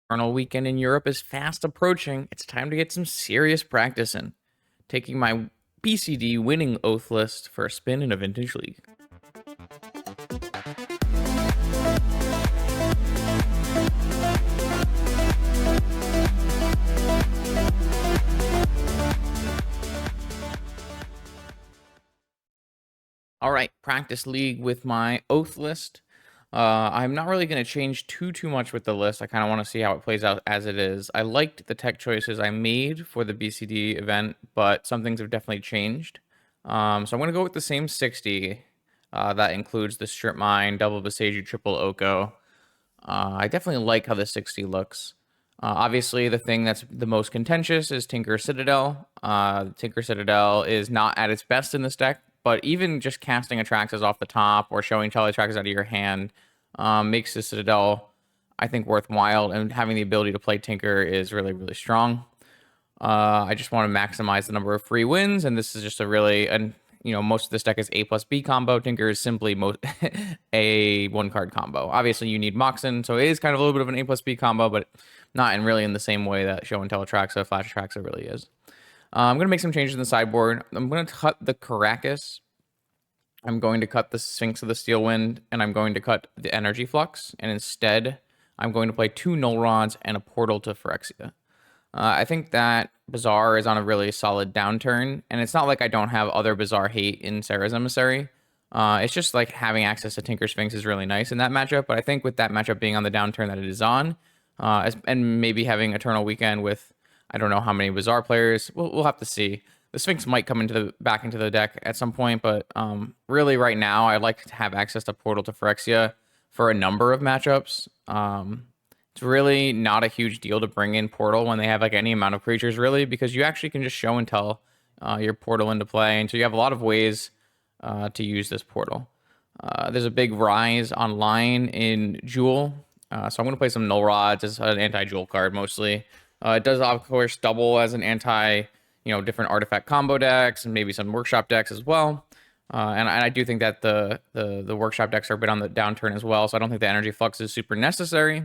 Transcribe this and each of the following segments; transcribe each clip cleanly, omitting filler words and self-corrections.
Eternal weekend in Europe is fast approaching. It's time to get some serious practice in. Taking my BCD winning oath list for a spin in a vintage league. All right, practice league with my oath list. I'm not really going to change too much with the list. I kind of want to see how it plays out as it is. I liked the tech choices I made for the BCD event, but some things have definitely changed. So I'm going to go with the same 60. That includes the Strip Mine, Double Beseiju, Triple Oko. I definitely like how the 60 looks. Obviously, the thing that's the most contentious is Tinker Citadel. Tinker Citadel is not at its best in this deck, but even just casting Atraxas off the top or showing Teletraxas out of your hand makes the Citadel, I think, worthwhile. And having the ability to play Tinker is really strong. I just want to maximize the number of free wins, and this is just a really, and most of this deck is A plus B combo. Tinker is simply a one card combo. Obviously, you need Moxen, so it is kind of a little bit of an A plus B combo, but not really in the same way that Show and Tell Atraxa, Flash Atraxa really is. I'm going to make some changes in the sideboard. I'm going to cut the Caracas. I'm going to cut the Sphinx of the Steel Wind, and I'm going to cut the Energy Flux, and instead, I'm going to play 2 Null Rods and a Portal to Phyrexia. I think that Bazaar is on a really solid downturn, and it's not like I don't have other Bazaar hate in Sarah's Emissary. It's just like having access to Tinker Sphinx is really nice in that matchup, but I think with that matchup being on the downturn that it is on, and maybe having Eternal Weekend with, I don't know how many Bazaar players, we'll have to see. The Sphinx might come back into the deck at some point, but really right now, I'd like to have access to Portal to Phyrexia for a number of matchups. It's really not a huge deal to bring in Portal when they have like any amount of creatures, really, because you actually can just show and tell your Portal into play. And so you have a lot of ways to use this Portal. There's a big rise online in Jewel. So I'm going to play some Null Rods as an anti-Jewel card mostly. It does, of course, double as an anti, different artifact combo decks and maybe some workshop decks as well. And I do think that the workshop decks are a bit on the downturn as well. So I don't think the Energy Flux is super necessary.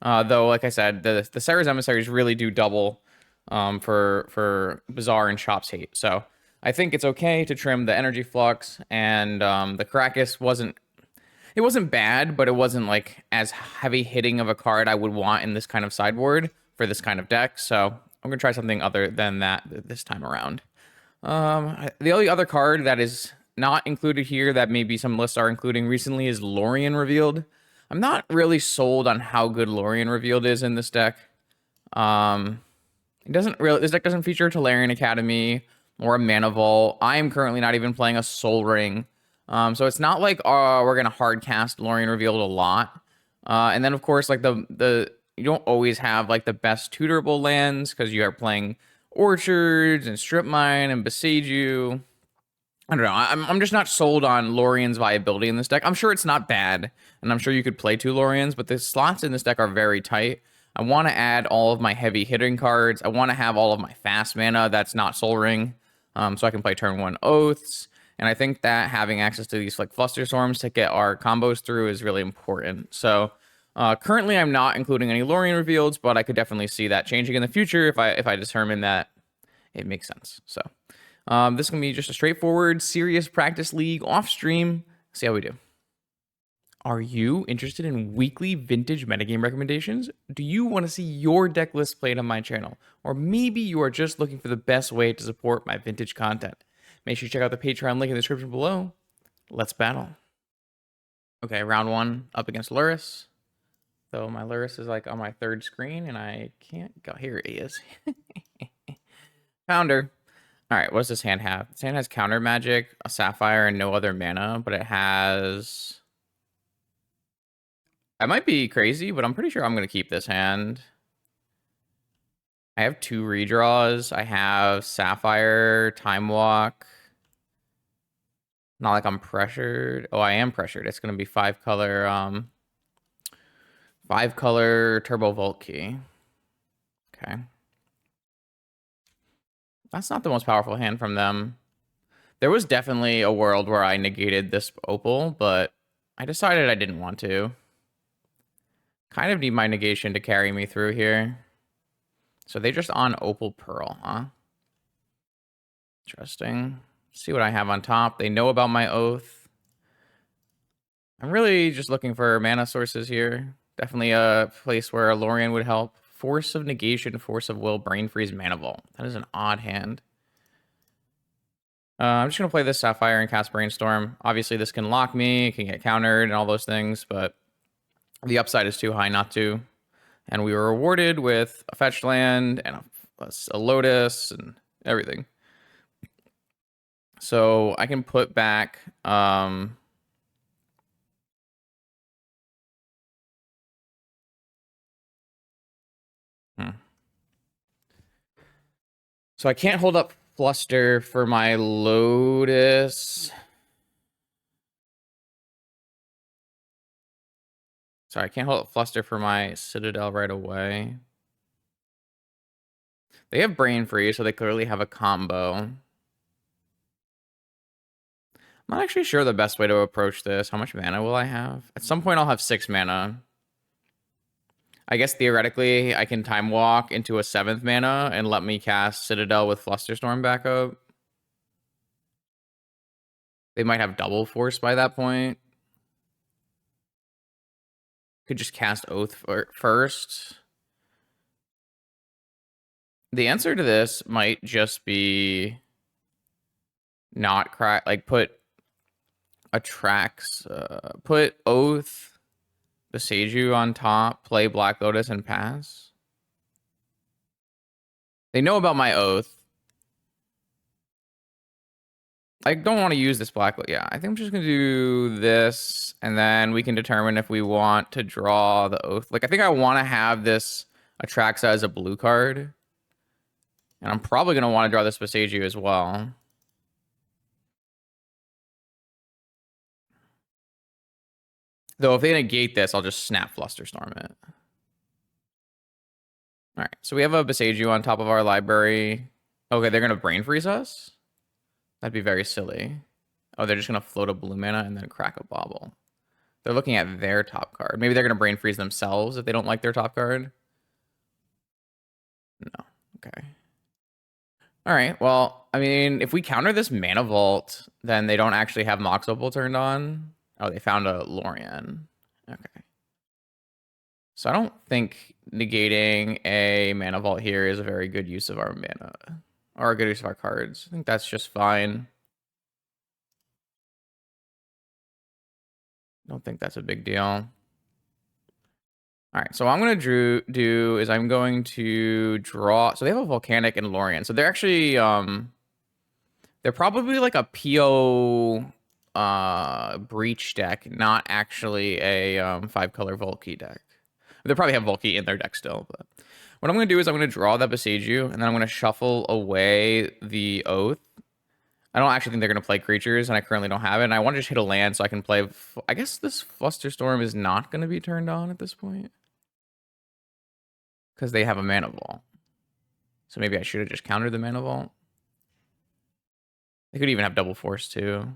Though, like I said, the Sarah's Emissaries really do double for Bazaar and Shop's hate. So I think it's okay to trim the Energy Flux, and the Caracas wasn't bad, but it wasn't like as heavy hitting of a card I would want in this kind of sideboard for this kind of deck. So I'm gonna try something other than that this time around. The only other card that is not included here that maybe some lists are including recently is Lorien Revealed. I'm not really sold on how good Lorien Revealed is in this deck. This deck doesn't feature Tolarian Academy or a Mana Vault. I am currently not even playing a Soul Ring. So it's not like we're gonna hard cast Lorien Revealed a lot. And then of course, like the you don't always have like the best tutorable lands because you are playing Orchards and Strip Mine and Beseiju. I don't know. I'm just not sold on Lorien's viability in this deck. I'm sure it's not bad, and I'm sure you could play 2 Loriens, but the slots in this deck are very tight. I want to add all of my heavy hitting cards. I want to have all of my fast mana that's not Soul Ring, so I can play turn 1 Oaths. And I think that having access to these like Flusterstorms to get our combos through is really important. So currently, I'm not including any Lorien Reveals, but I could definitely see that changing in the future if I determine that it makes sense. So. This is going to be just a straightforward, serious practice league off stream. See how we do. Are you interested in weekly vintage metagame recommendations? Do you want to see your deck list played on my channel? Or maybe you are just looking for the best way to support my vintage content. Make sure you check out the Patreon link in the description below. Let's battle. Okay, round 1 up against Lurrus. Though my Lurrus is like on my 3rd screen and I can't go. Here he is. Found her. All right, what does this hand have? This hand has counter magic, a sapphire, and no other mana, but it has... I might be crazy, but I'm pretty sure I'm going to keep this hand. I have 2 redraws. I have sapphire, time walk. Not like I'm pressured. Oh, I am pressured. It's going to be 5 color turbo volt key. Okay. That's not the most powerful hand from them. There was definitely a world where I negated this opal, but I decided I didn't want to. Kind of need my negation to carry me through here. So they just on Opal Pearl, huh? Interesting. See what I have on top. They know about my oath. I'm really just looking for mana sources here. Definitely a place where a Lorien would help. Force of Negation, Force of Will, Brain Freeze, Mana Vault. That is an odd hand. I'm just going to play this Sapphire and cast Brainstorm. Obviously, this can lock me, it can get countered and all those things, but the upside is too high not to. And we were rewarded with a fetch land and a Lotus and everything. So I can put back... So I can't hold up Fluster for my Lotus. Sorry, I can't hold up Fluster for my Citadel right away. They have Brain Freeze, so they clearly have a combo. I'm not actually sure the best way to approach this. How much mana will I have? At some point, I'll have 6 mana. I guess theoretically, I can Time Walk into a 7th mana and let me cast Citadel with Flusterstorm back up. They might have double force by that point. Could just cast Oath first. The answer to this might just be not crack, like put Attracts, put Oath, Beseiju on top, play Black Lotus, and pass. They know about my Oath. I don't want to use this Black Lotus. Yeah, I think I'm just going to do this, and then we can determine if we want to draw the Oath. Like, I think I want to have this Atraxa as a blue card. And I'm probably going to want to draw this Beseiju as well. Though if they negate this, I'll just snap Flusterstorm it. All right, so we have a Beseiju on top of our library. Okay, they're going to Brain Freeze us? That'd be very silly. Oh, they're just going to float a blue mana and then crack a Bauble. They're looking at their top card. Maybe they're going to Brain Freeze themselves if they don't like their top card. No. Okay. All right, well, I mean, if we counter this Mana Vault, then they don't actually have Mox Opal turned on. Oh, they found a Lorien. Okay. So I don't think negating a Mana Vault here is a very good use of our mana. Or a good use of our cards. I think that's just fine. Don't think that's a big deal. All right, so what I'm going to do is I'm going to draw... So they have a Volcanic and Lorien. So they're actually... they're probably like a PO Breach deck, not actually a 5-color Volky deck. They probably have Volky in their deck still, but what I'm going to do is I'm going to draw that Beseiju, and then I'm going to shuffle away the Oath. I don't actually think they're going to play creatures, and I currently don't have it, and I want to just hit a land so I can play... I guess this Flusterstorm is not going to be turned on at this point, because they have a Mana Vault. So maybe I should have just countered the Mana Vault. They could even have double force, too.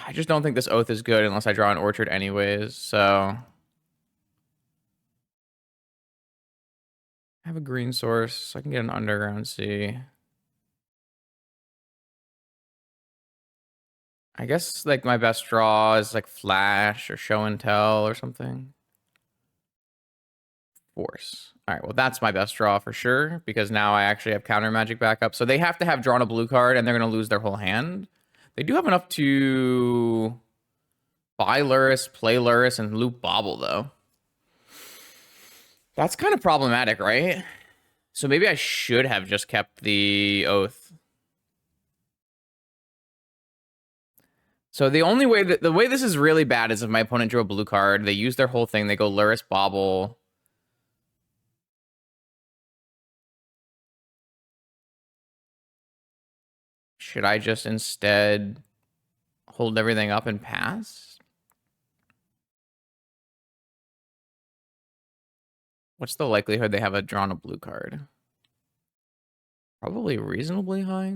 I just don't think this Oath is good unless I draw an Orchard anyways, so... I have a green source, so I can get an Underground Sea. I guess, like, my best draw is, like, Flash or Show and Tell or something. Force. All right, well, that's my best draw for sure, because now I actually have counter magic backup. So they have to have drawn a blue card, and they're going to lose their whole hand. They do have enough to buy Lurrus, play Lurrus, and loop Bauble, though. That's kind of problematic, right? So maybe I should have just kept the Oath. So the only way that the way this is really bad is if my opponent drew a blue card, they use their whole thing, they go Lurrus, Bauble. Should I just instead hold everything up and pass? What's the likelihood they have drawn a blue card? Probably reasonably high.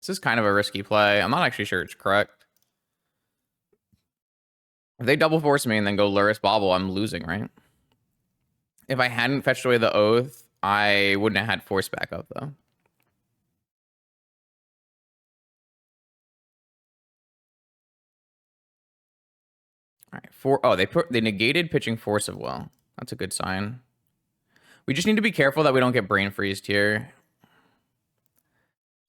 This is kind of a risky play. I'm not actually sure it's correct. If they double force me and then go Lurrus Bobble, I'm losing, right? If I hadn't fetched away the Oath, I wouldn't have had force back up, though. All right, they negated pitching force of will. That's a good sign. We just need to be careful that we don't get brain freezed here.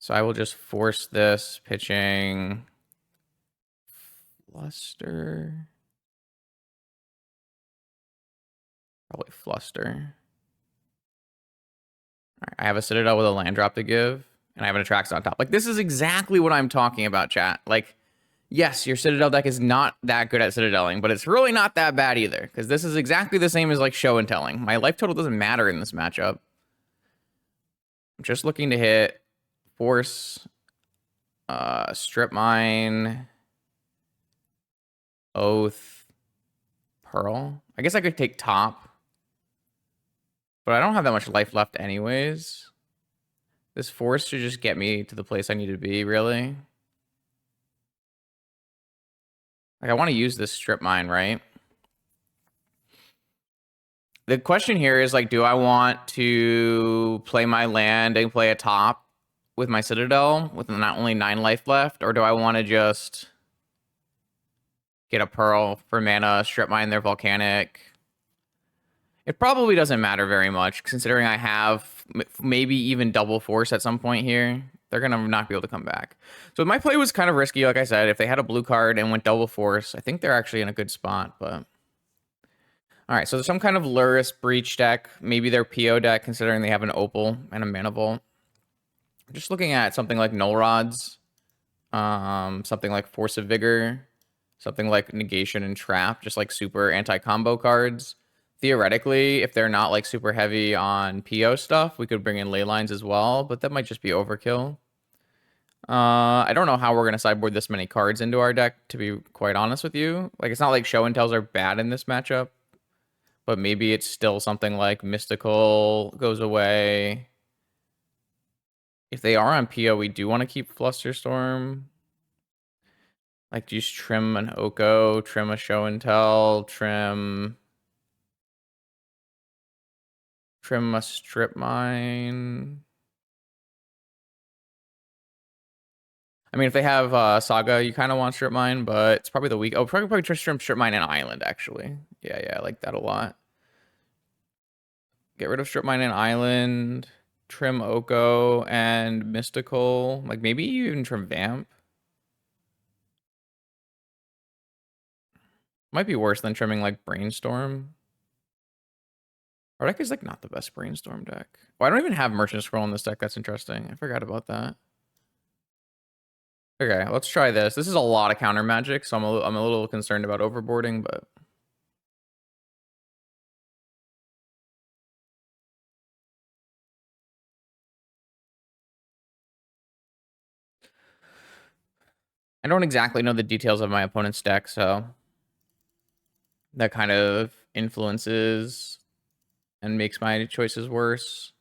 So I will just force this pitching fluster. Probably fluster. All right, I have a Citadel with a land drop to give, and I have an Attrax on top. Like, this is exactly what I'm talking about, chat. Like, yes, your Citadel deck is not that good at Citadeling, but it's really not that bad either, because this is exactly the same as, like, show and telling. My life total doesn't matter in this matchup. I'm just looking to hit force, strip mine, oath, pearl. I guess I could take top, but I don't have that much life left anyways. This force should just get me to the place I need to be, really. Like, I want to use this strip mine, right? The question here is, like, do I want to play my land and play a top with my Citadel with not only 9 life left, or do I want to just get a pearl for mana, strip mine their volcanic? It probably doesn't matter very much, considering I have maybe even double force at some point here. They're going to not be able to come back. So my play was kind of risky, like I said. If they had a blue card and went double force, I think they're actually in a good spot, but... All right, so there's some kind of Lurrus Breach deck. Maybe their PO deck, considering they have an Opal and a Mana Vault. Just looking at something like Null Rods, something like Force of Vigor, something like Negation and Trap, just like super anti-combo cards. Theoretically, if they're not like super heavy on PO stuff, we could bring in ley lines as well, but that might just be overkill. I don't know how we're going to sideboard this many cards into our deck, to be quite honest with you. Like, it's not like show and tells are bad in this matchup, but maybe it's still something like Mystical goes away. If they are on PO, we do want to keep Flusterstorm. Like, just trim an Oko, trim a show and tell, trim a strip mine. I mean, if they have Saga, you kind of want strip mine, but it's probably the weak. Oh, probably trim strip mine and Island, actually. Yeah, I like that a lot. Get rid of strip mine and Island, trim Oko and Mystical. Like, maybe even trim Vamp. Might be worse than trimming like Brainstorm. Our deck is like not the best Brainstorm deck. Oh, I don't even have Merchant Scroll in this deck. That's interesting. I forgot about that. Okay, let's try this. This is a lot of counter magic, so I'm a little concerned about overboarding, but I don't exactly know the details of my opponent's deck, so that kind of influences and makes my choices worse.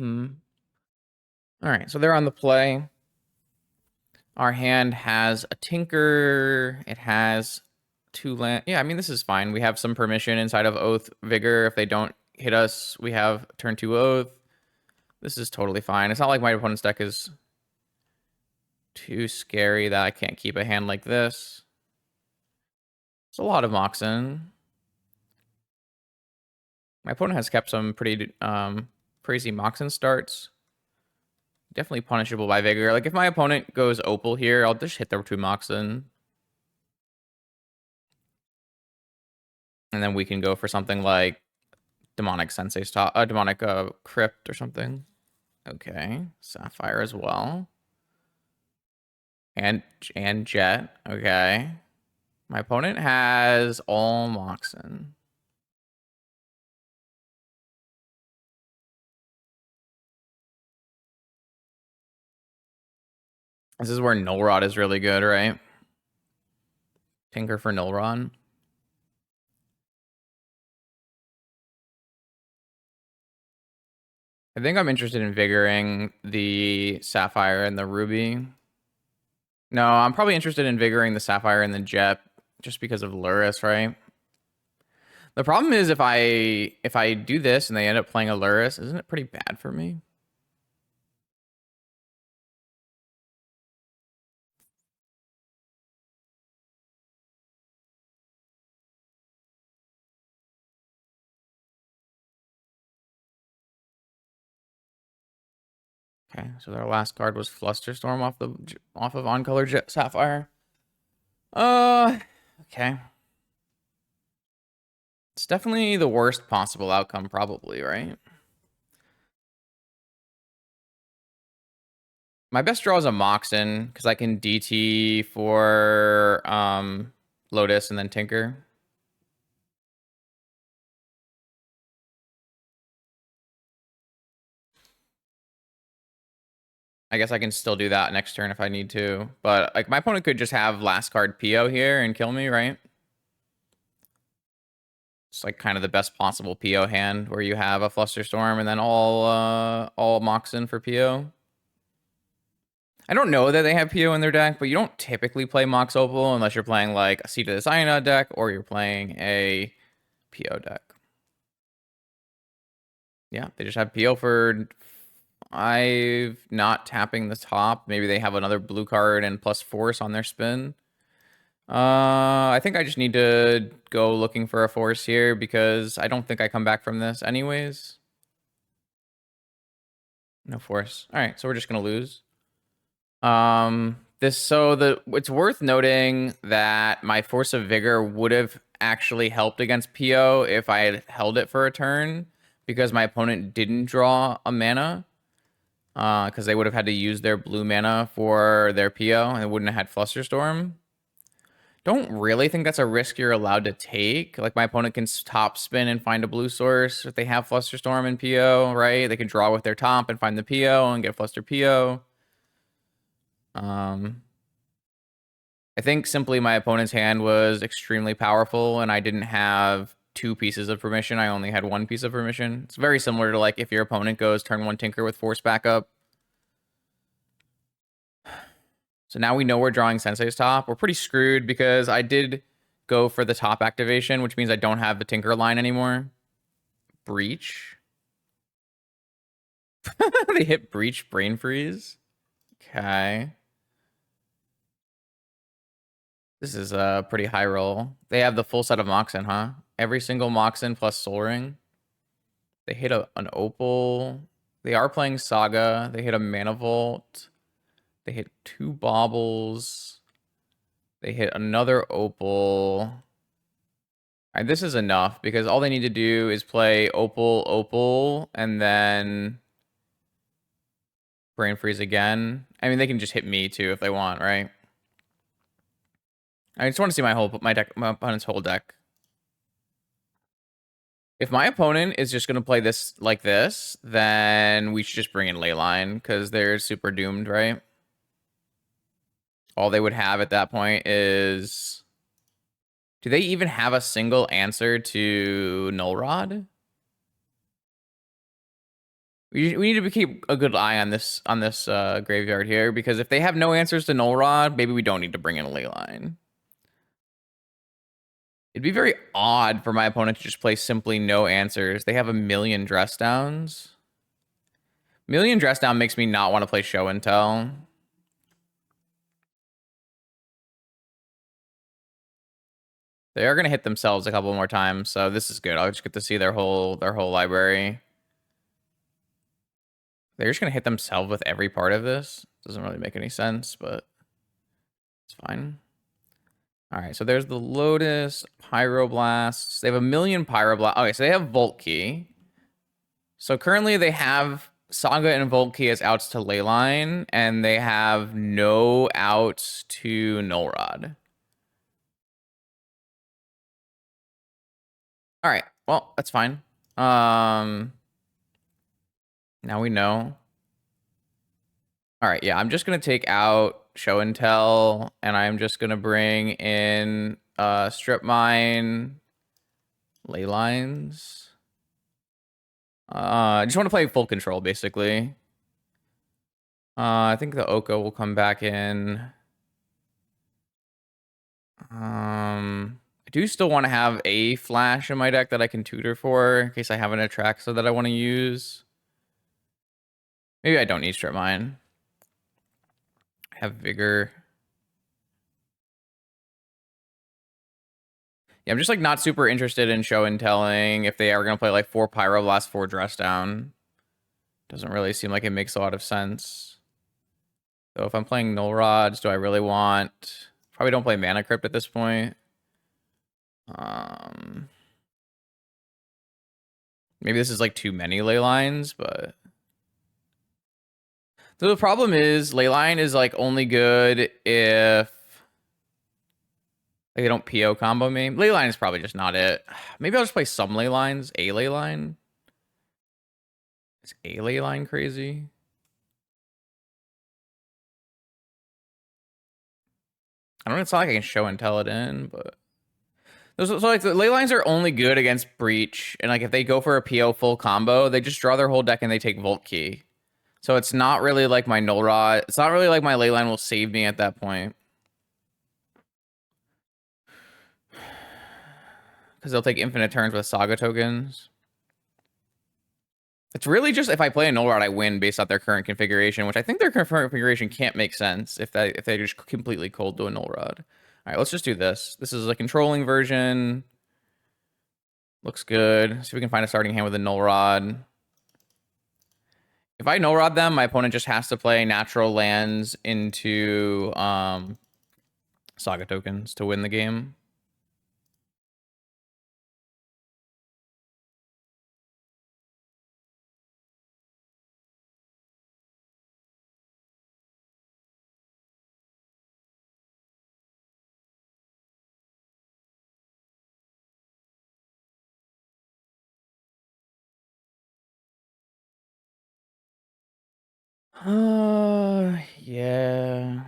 All right, so they're on the play. Our hand has a Tinker. It has 2 land. Yeah, I mean, this is fine. We have some permission inside of Oath Vigor. If they don't hit us, we have turn 2 Oath. This is totally fine. It's not like my opponent's deck is too scary that I can't keep a hand like this. It's a lot of Moxen. My opponent has kept some pretty crazy Moxen starts. Definitely punishable by Vigor. Like, if my opponent goes Opal here, I'll just hit the 2 Moxen. And then we can go for something like Demonic Sensei's top, Demonic Crypt or something. Okay, Sapphire as well. And Jet. Okay. My opponent has all Moxen. This is where Null Rod is really good, right? Tinker for Null Rod. I think I'm interested in Vigoring the Sapphire and the Ruby. No, I'm probably interested in Vigoring the Sapphire and the Jet just because of Lurrus, right? The problem is if I do this and they end up playing a Lurrus, isn't it pretty bad for me? Okay, so their last card was Flusterstorm off of On Color Jet Sapphire. Okay. It's definitely the worst possible outcome, probably, right? My best draw is a Moxen, because I can DT for Lotus and then Tinker. I guess I can still do that next turn if I need to. But like my opponent could just have last card PO here and kill me, right? It's like kind of the best possible PO hand where you have a Flusterstorm and then all Moxen for PO. I don't know that they have PO in their deck, but you don't typically play Mox Opal unless you're playing like a Seed of the Cyanide deck or you're playing a PO deck. Yeah, they just have PO for 5, not tapping the top. Maybe they have another blue card and plus force on their spin. I think I just need to go looking for a force here because I don't think I come back from this anyways. No force. All right, so we're just gonna lose. It's worth noting that my Force of Vigor would have actually helped against PO if I had held it for a turn because my opponent didn't draw a mana. Because they would have had to use their blue mana for their PO and they wouldn't have had Flusterstorm. Don't really think that's a risk you're allowed to take. Like my opponent can top spin and find a blue source if they have Flusterstorm and PO, right? They can draw with their top and find the PO and get Fluster PO. I think simply my opponent's hand was extremely powerful and I didn't have 2 pieces of permission. I only had 1 piece of permission. It's very similar to like if your opponent goes turn 1 Tinker with force backup. So now we know we're drawing Sensei's top. We're pretty screwed because I did go for the top activation, which means I don't have the Tinker line anymore. Breach. They hit Breach, Brain Freeze. Okay. This is a pretty high roll. They have the full set of Moxen, huh? Every single Moxen plus Soul Ring. They hit an Opal. They are playing Saga. They hit a Mana Vault. They hit 2 Baubles. They hit another Opal. And this is enough because all they need to do is play Opal, Opal, and then Brain Freeze again. I mean, they can just hit me too if they want, right? I just want to see my opponent's whole deck. If my opponent is just gonna play this like this, then we should just bring in Leyline because they're super doomed, right? All they would have at that point is, do they even have a single answer to Null Rod? We need to keep a good eye on this graveyard here because if they have no answers to Null Rod, maybe we don't need to bring in a Leyline. It'd be very odd for my opponent to just play simply no answers. They have a million dress downs. Million dress down makes me not want to play show and tell. They are gonna hit themselves a couple more times, so this is good. I'll just get to see their whole library. They're just gonna hit themselves with every part of this. Doesn't really make any sense, but it's fine. All right, so there's the Lotus, Pyroblasts. They have a million Pyroblasts. Okay, so they have Volt Key. So currently they have Saga and Volt Key as outs to Leyline, and they have no outs to Null Rod. All right, well, that's fine. Now we know. All right, yeah, I'm just gonna take out show and tell, and I'm just gonna bring in strip mine, ley lines. I just want to play full control, basically. I think the Oko will come back in. I do still want to have a flash in my deck that I can tutor for in case I have an Atraxa that I want to use. Maybe I don't need strip mine. I have vigor. Yeah, I'm just like not super interested in show and telling if they are gonna play like 4 Pyroblast, 4 Dress Down. Doesn't really seem like it makes a lot of sense. So if I'm playing Null Rods, do I really want... Probably don't play Mana Crypt at this point. Maybe this is like too many ley lines, but... So the problem is, Leyline is like only good if like, they don't PO combo me. Leyline is probably just not it. Maybe I'll just play some Leylines. A Leyline? Is A Leyline crazy? I don't know, it's not like I can show and tell it in, but... So like the Leylines are only good against Breach, and like if they go for a PO full combo, they just draw their whole deck and they take Volt Key. So it's not really like my Null Rod. It's not really like my Leyline will save me at that point. Because they'll take infinite turns with Saga tokens. It's really just if I play a Null Rod, I win based off their current configuration, which I think their current configuration can't make sense if they just completely cold to a Null Rod. All right, let's just do this. This is a controlling version. Looks good. See if we can find a starting hand with a Null Rod. If I Null Rod them, my opponent just has to play natural lands into Saga tokens to win the game. Yeah.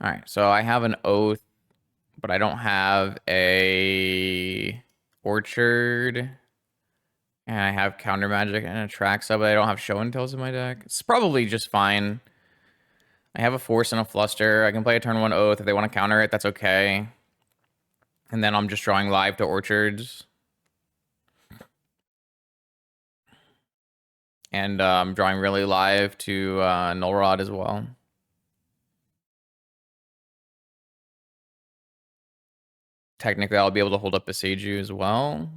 All right, so I have an Oath, but I don't have a Orchard. And I have Counter Magic and a Atraxa, but I don't have Show and Tells in my deck. It's probably just fine. I have a Force and a Fluster. I can play a turn 1 Oath. If they want to counter it, that's okay. And then I'm just drawing live to Orchards. And I'm drawing really live to Null Rod as well. Technically, I'll be able to hold up Beseiju as well.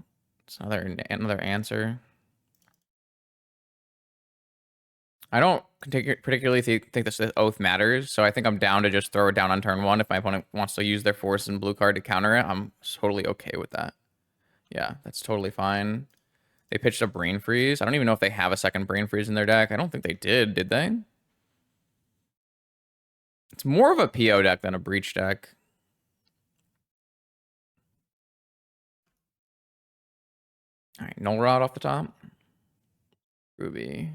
It's another answer. I don't particularly think this Oath matters, so I think I'm down to just throw it down on turn 1. If my opponent wants to use their Force and blue card to counter it, I'm totally okay with that. Yeah, that's totally fine. They pitched a Brain Freeze. I don't even know if they have a second Brain Freeze in their deck. I don't think they did they? It's more of a PO deck than a Breach deck. All right, Null Rod off the top. Ruby.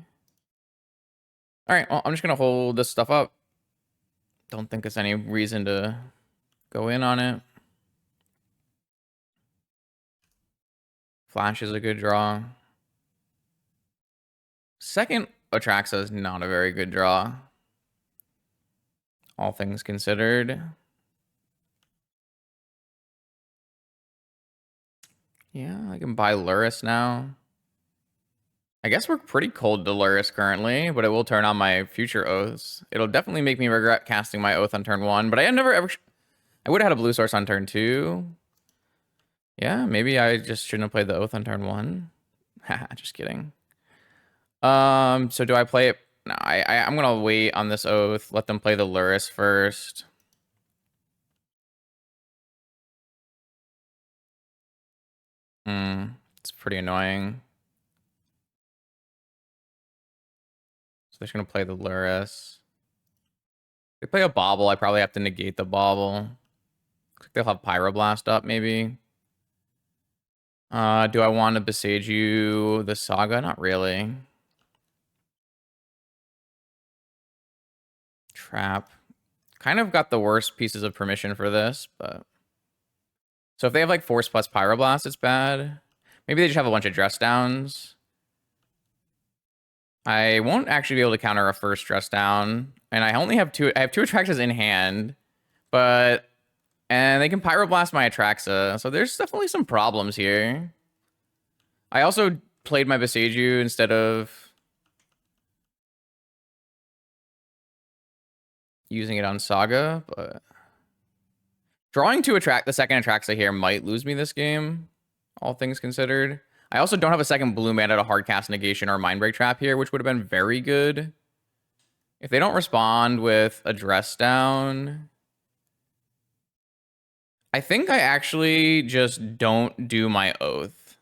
All right, well, I'm just going to hold this stuff up. Don't think there's any reason to go in on it. Flash is a good draw. Second Atraxa is not a very good draw. All things considered. Yeah, I can buy Lurrus now. I guess we're pretty cold to Lurrus currently, but it will turn on my future oaths. It'll definitely make me regret casting my oath on turn 1, but I never ever... I would have had a blue source on turn 2. Yeah, maybe I just shouldn't have played the oath on turn 1. Haha, just kidding. So do I play it? No, I'm gonna wait on this oath. Let them play the Lurrus first. It's pretty annoying. So they're just gonna play the Lurrus. If they play a Bauble, I probably have to negate the Bauble. They'll have Pyroblast up, maybe. Do I want to besiege you the Saga? Not really. Trap. Kind of got the worst pieces of permission for this, but... So if they have like Force plus Pyroblast, it's bad. Maybe they just have a bunch of dress downs. I won't actually be able to counter a first dress down. And I only have two Atraxas in hand, but... And they can Pyroblast my Atraxa, so there's definitely some problems here. I also played my Beseiju instead of using it on Saga, but... Drawing to attract the second Atraxa here might lose me this game, all things considered. I also don't have a second blue mana to hardcast negation or Mindbreak Trap here, which would have been very good. If they don't respond with a dress down, I think I actually just don't do my oath.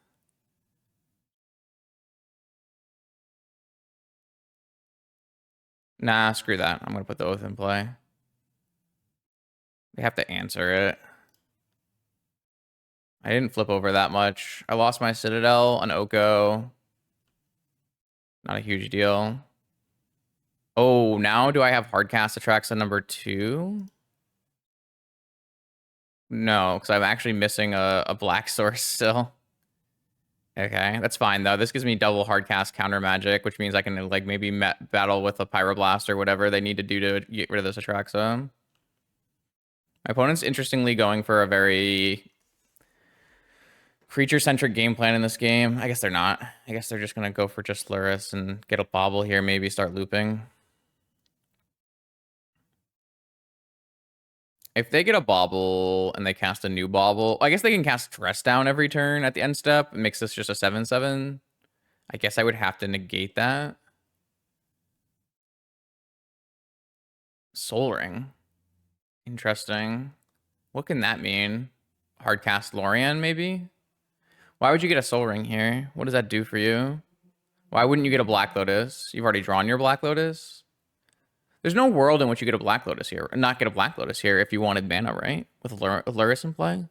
Nah, screw that. I'm gonna put the oath in play. They have to answer it. I didn't flip over that much. I lost my Citadel, an Oko. Not a huge deal. Oh, now do I have hardcast Atraxa number 2? No, because I'm actually missing a black source still. Okay, that's fine though. This gives me double hardcast counter magic, which means I can like maybe battle with a Pyroblast or whatever they need to do to get rid of this Atraxa. My opponent's interestingly going for a very creature-centric game plan in this game. I guess they're not. I guess they're just going to go for just Lurrus and get a bobble here, maybe start looping. If they get a bobble and they cast a new bobble, I guess they can cast Dress Down every turn at the end step. It makes this just a 7/7. I guess I would have to negate that. Soul Ring. Interesting. What can that mean? Hardcast Lorian, maybe? Why would you get a Soul Ring here? What does that do for you? Why wouldn't you get a Black Lotus? You've already drawn your Black Lotus. There's no world in which you get a Black Lotus here, or not get a Black Lotus here if you wanted mana, right? With Lurrus in play.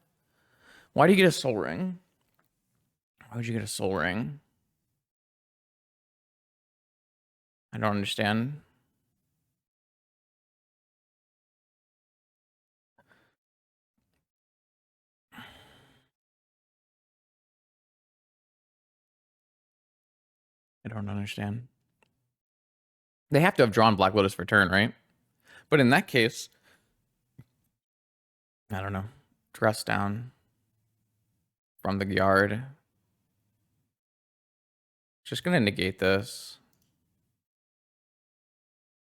Why do you get a Soul Ring? Why would you get a Soul Ring? I don't understand. I don't understand. They have to have drawn Black Lotus for turn, right? But in that case, I don't know. Dress down from the yard. Just gonna negate this.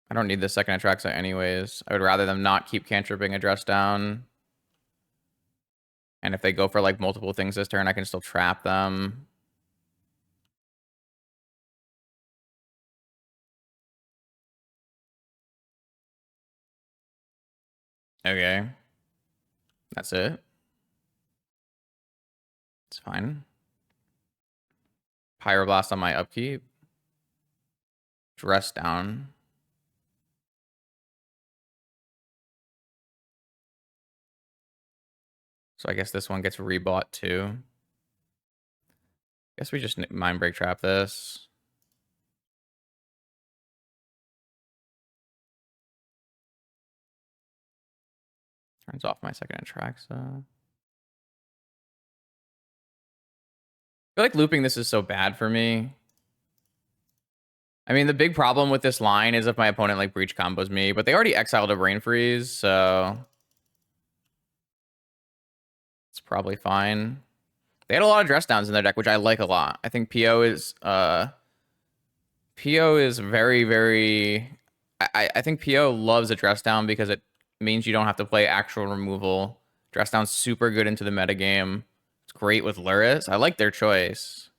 I don't need the second Atraxa anyways. I would rather them not keep cantripping a dress down. And if they go for like multiple things this turn, I can still trap them. Okay. That's it. It's fine. Pyroblast on my upkeep. Dress down. So I guess this one gets rebought too. Guess we just Mindbreak Trap this. Turns off my second Atraxa. I feel like looping this is so bad for me. I mean, the big problem with this line is if my opponent like breach combos me, but they already exiled a Brain Freeze, so it's probably fine. They had a lot of dress downs in their deck, which I like a lot. I think PO is very, very... I think PO loves a dress down because it means you don't have to play actual removal. Dress down's super good into the metagame. It's great with Lurrus. I like their choice.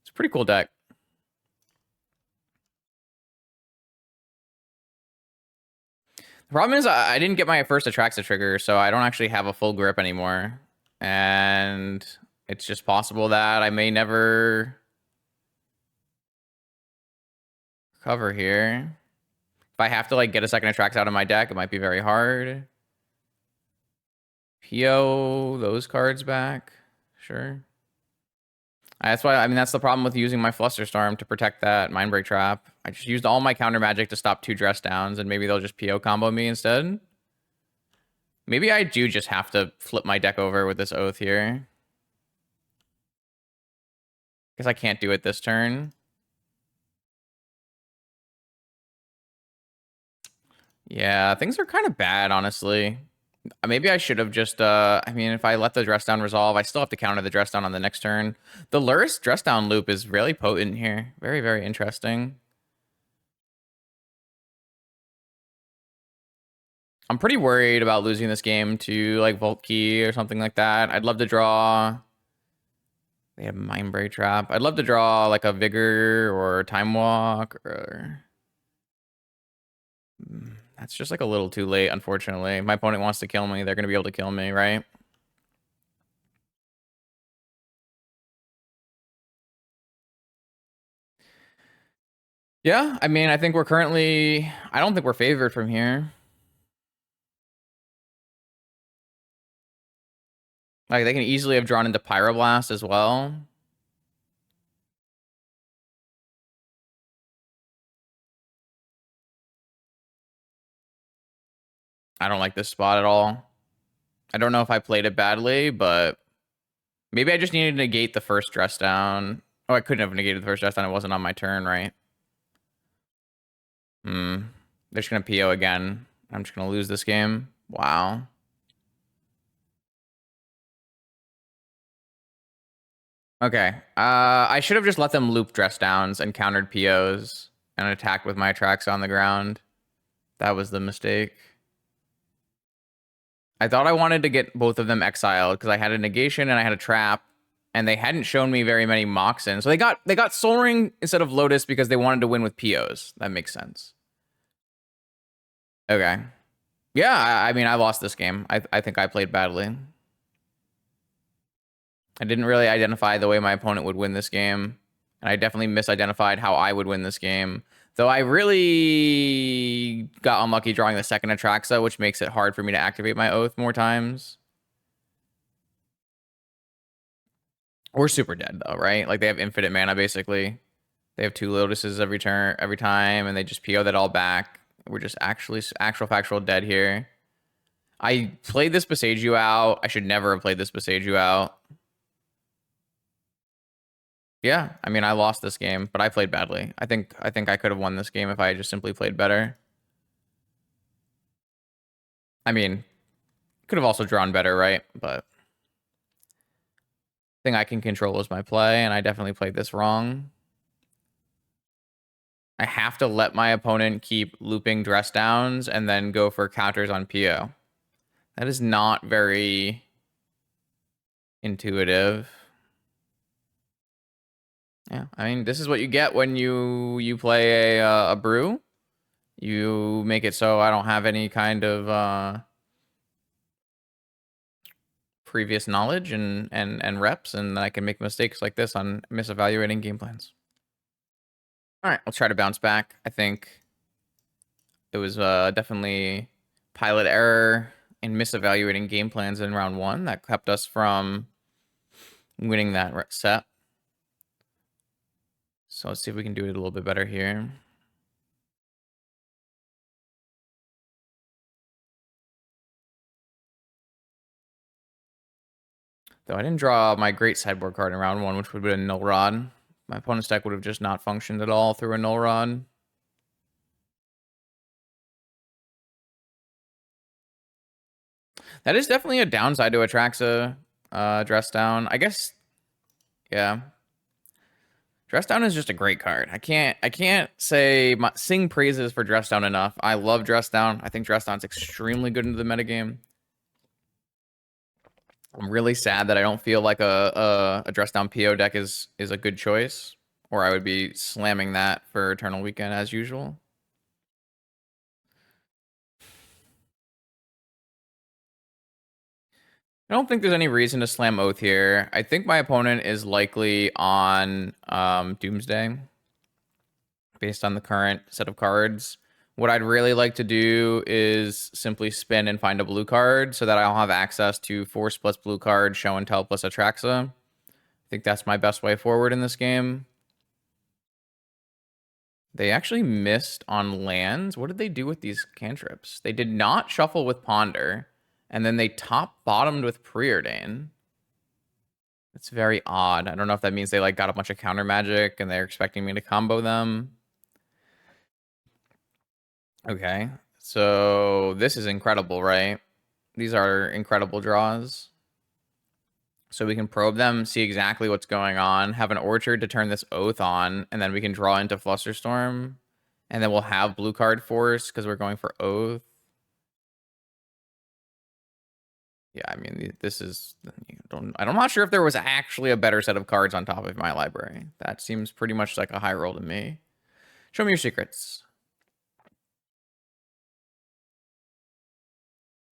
It's a pretty cool deck. The problem is I didn't get my first Atraxa trigger, so I don't actually have a full grip anymore. And it's just possible that I may never cover here. If I have to like get a second Atraxa out of my deck, it might be very hard. PO those cards back. Sure. That's why, I mean, that's the problem with using my Flusterstorm to protect that Mindbreak Trap. I just used all my counter magic to stop 2 dress downs, and maybe they'll just PO combo me instead. Maybe I do just have to flip my deck over with this Oath here. Because I can't do it this turn. Yeah, things are kind of bad, honestly. Maybe I should have just, I mean, if I let the dress down resolve, I still have to counter the dress down on the next turn. The Lurrus dress down loop is really potent here. Very, very interesting. I'm pretty worried about losing this game to like Vault Key or something like that. I'd love to draw. They have Mindbreak Trap. I'd love to draw like a Vigor or Time Walk or. That's just like a little too late, unfortunately. My opponent wants to kill me. They're going to be able to kill me, right? Yeah, I mean, I think we're currently. I don't think we're favored from here. Like, they can easily have drawn into Pyroblast as well. I don't like this spot at all. I don't know if I played it badly, but maybe I just needed to negate the first dress down. Oh, I couldn't have negated the first dress down. It wasn't on my turn, right? They're just going to PO again. I'm just going to lose this game. Wow. Okay. I should have just let them loop dress downs and countered POs and attacked with my tracks on the ground. That was the mistake. I thought I wanted to get both of them exiled because I had a negation and I had a trap, and they hadn't shown me very many Moxen. So they got Soul Ring instead of Lotus because they wanted to win with POs. That makes sense. Okay. Yeah, I mean, I lost this game. I think I played badly. I didn't really identify the way my opponent would win this game, and I definitely misidentified how I would win this game. Though I really got unlucky drawing the second Atraxa, which makes it hard for me to activate my Oath more times. We're super dead though, right? Like they have infinite mana basically. They have 2 Lotuses every turn, every time, and they just PO that all back. We're just actual factual dead here. I played this Besage out. I should never have played this Besage out. Yeah, I mean, I lost this game, but I played badly. I think I could have won this game if I had just simply played better. I mean, could have also drawn better, right? But thing I can control is my play, and I definitely played this wrong. I have to let my opponent keep looping dress downs and then go for counters on PO. That is not very intuitive. Yeah, I mean, this is what you get when you play a brew. You make it so I don't have any kind of previous knowledge and reps, and I can make mistakes like this on misevaluating game plans. All right, I'll try to bounce back. I think it was definitely pilot error in misevaluating game plans in round 1 that kept us from winning that set. So let's see if we can do it a little bit better here. Though I didn't draw my great sideboard card in round 1, which would have been a Null Rod. My opponent's deck would have just not functioned at all through a Null Rod. That is definitely a downside to Atraxa dress down. I guess, yeah. Dress down is just a great card. I can't sing praises for dress down enough. I love dress down. I think dress down's extremely good into the metagame. I'm really sad that I don't feel like a dress down PO deck is a good choice, or I would be slamming that for Eternal Weekend as usual. I don't think there's any reason to slam Oath here. I think my opponent is likely on Doomsday based on the current set of cards. What I'd really like to do is simply spin and find a blue card so that I'll have access to 4 splits blue card, show and tell plus Atraxa. I think that's my best way forward in this game. They actually missed on lands. What did they do with these cantrips? They did not shuffle with Ponder, and then they top-bottomed with Preordain. It's very odd. I don't know if that means they like got a bunch of counter magic and they're expecting me to combo them. Okay, so this is incredible, right? These are incredible draws. So we can probe them, see exactly what's going on, have an Orchard to turn this Oath on, and then we can draw into Flusterstorm. And then we'll have blue card force because we're going for Oath. Yeah, I mean, this is... I'm not sure if there was actually a better set of cards on top of my library. That seems pretty much like a high roll to me. Show me your secrets.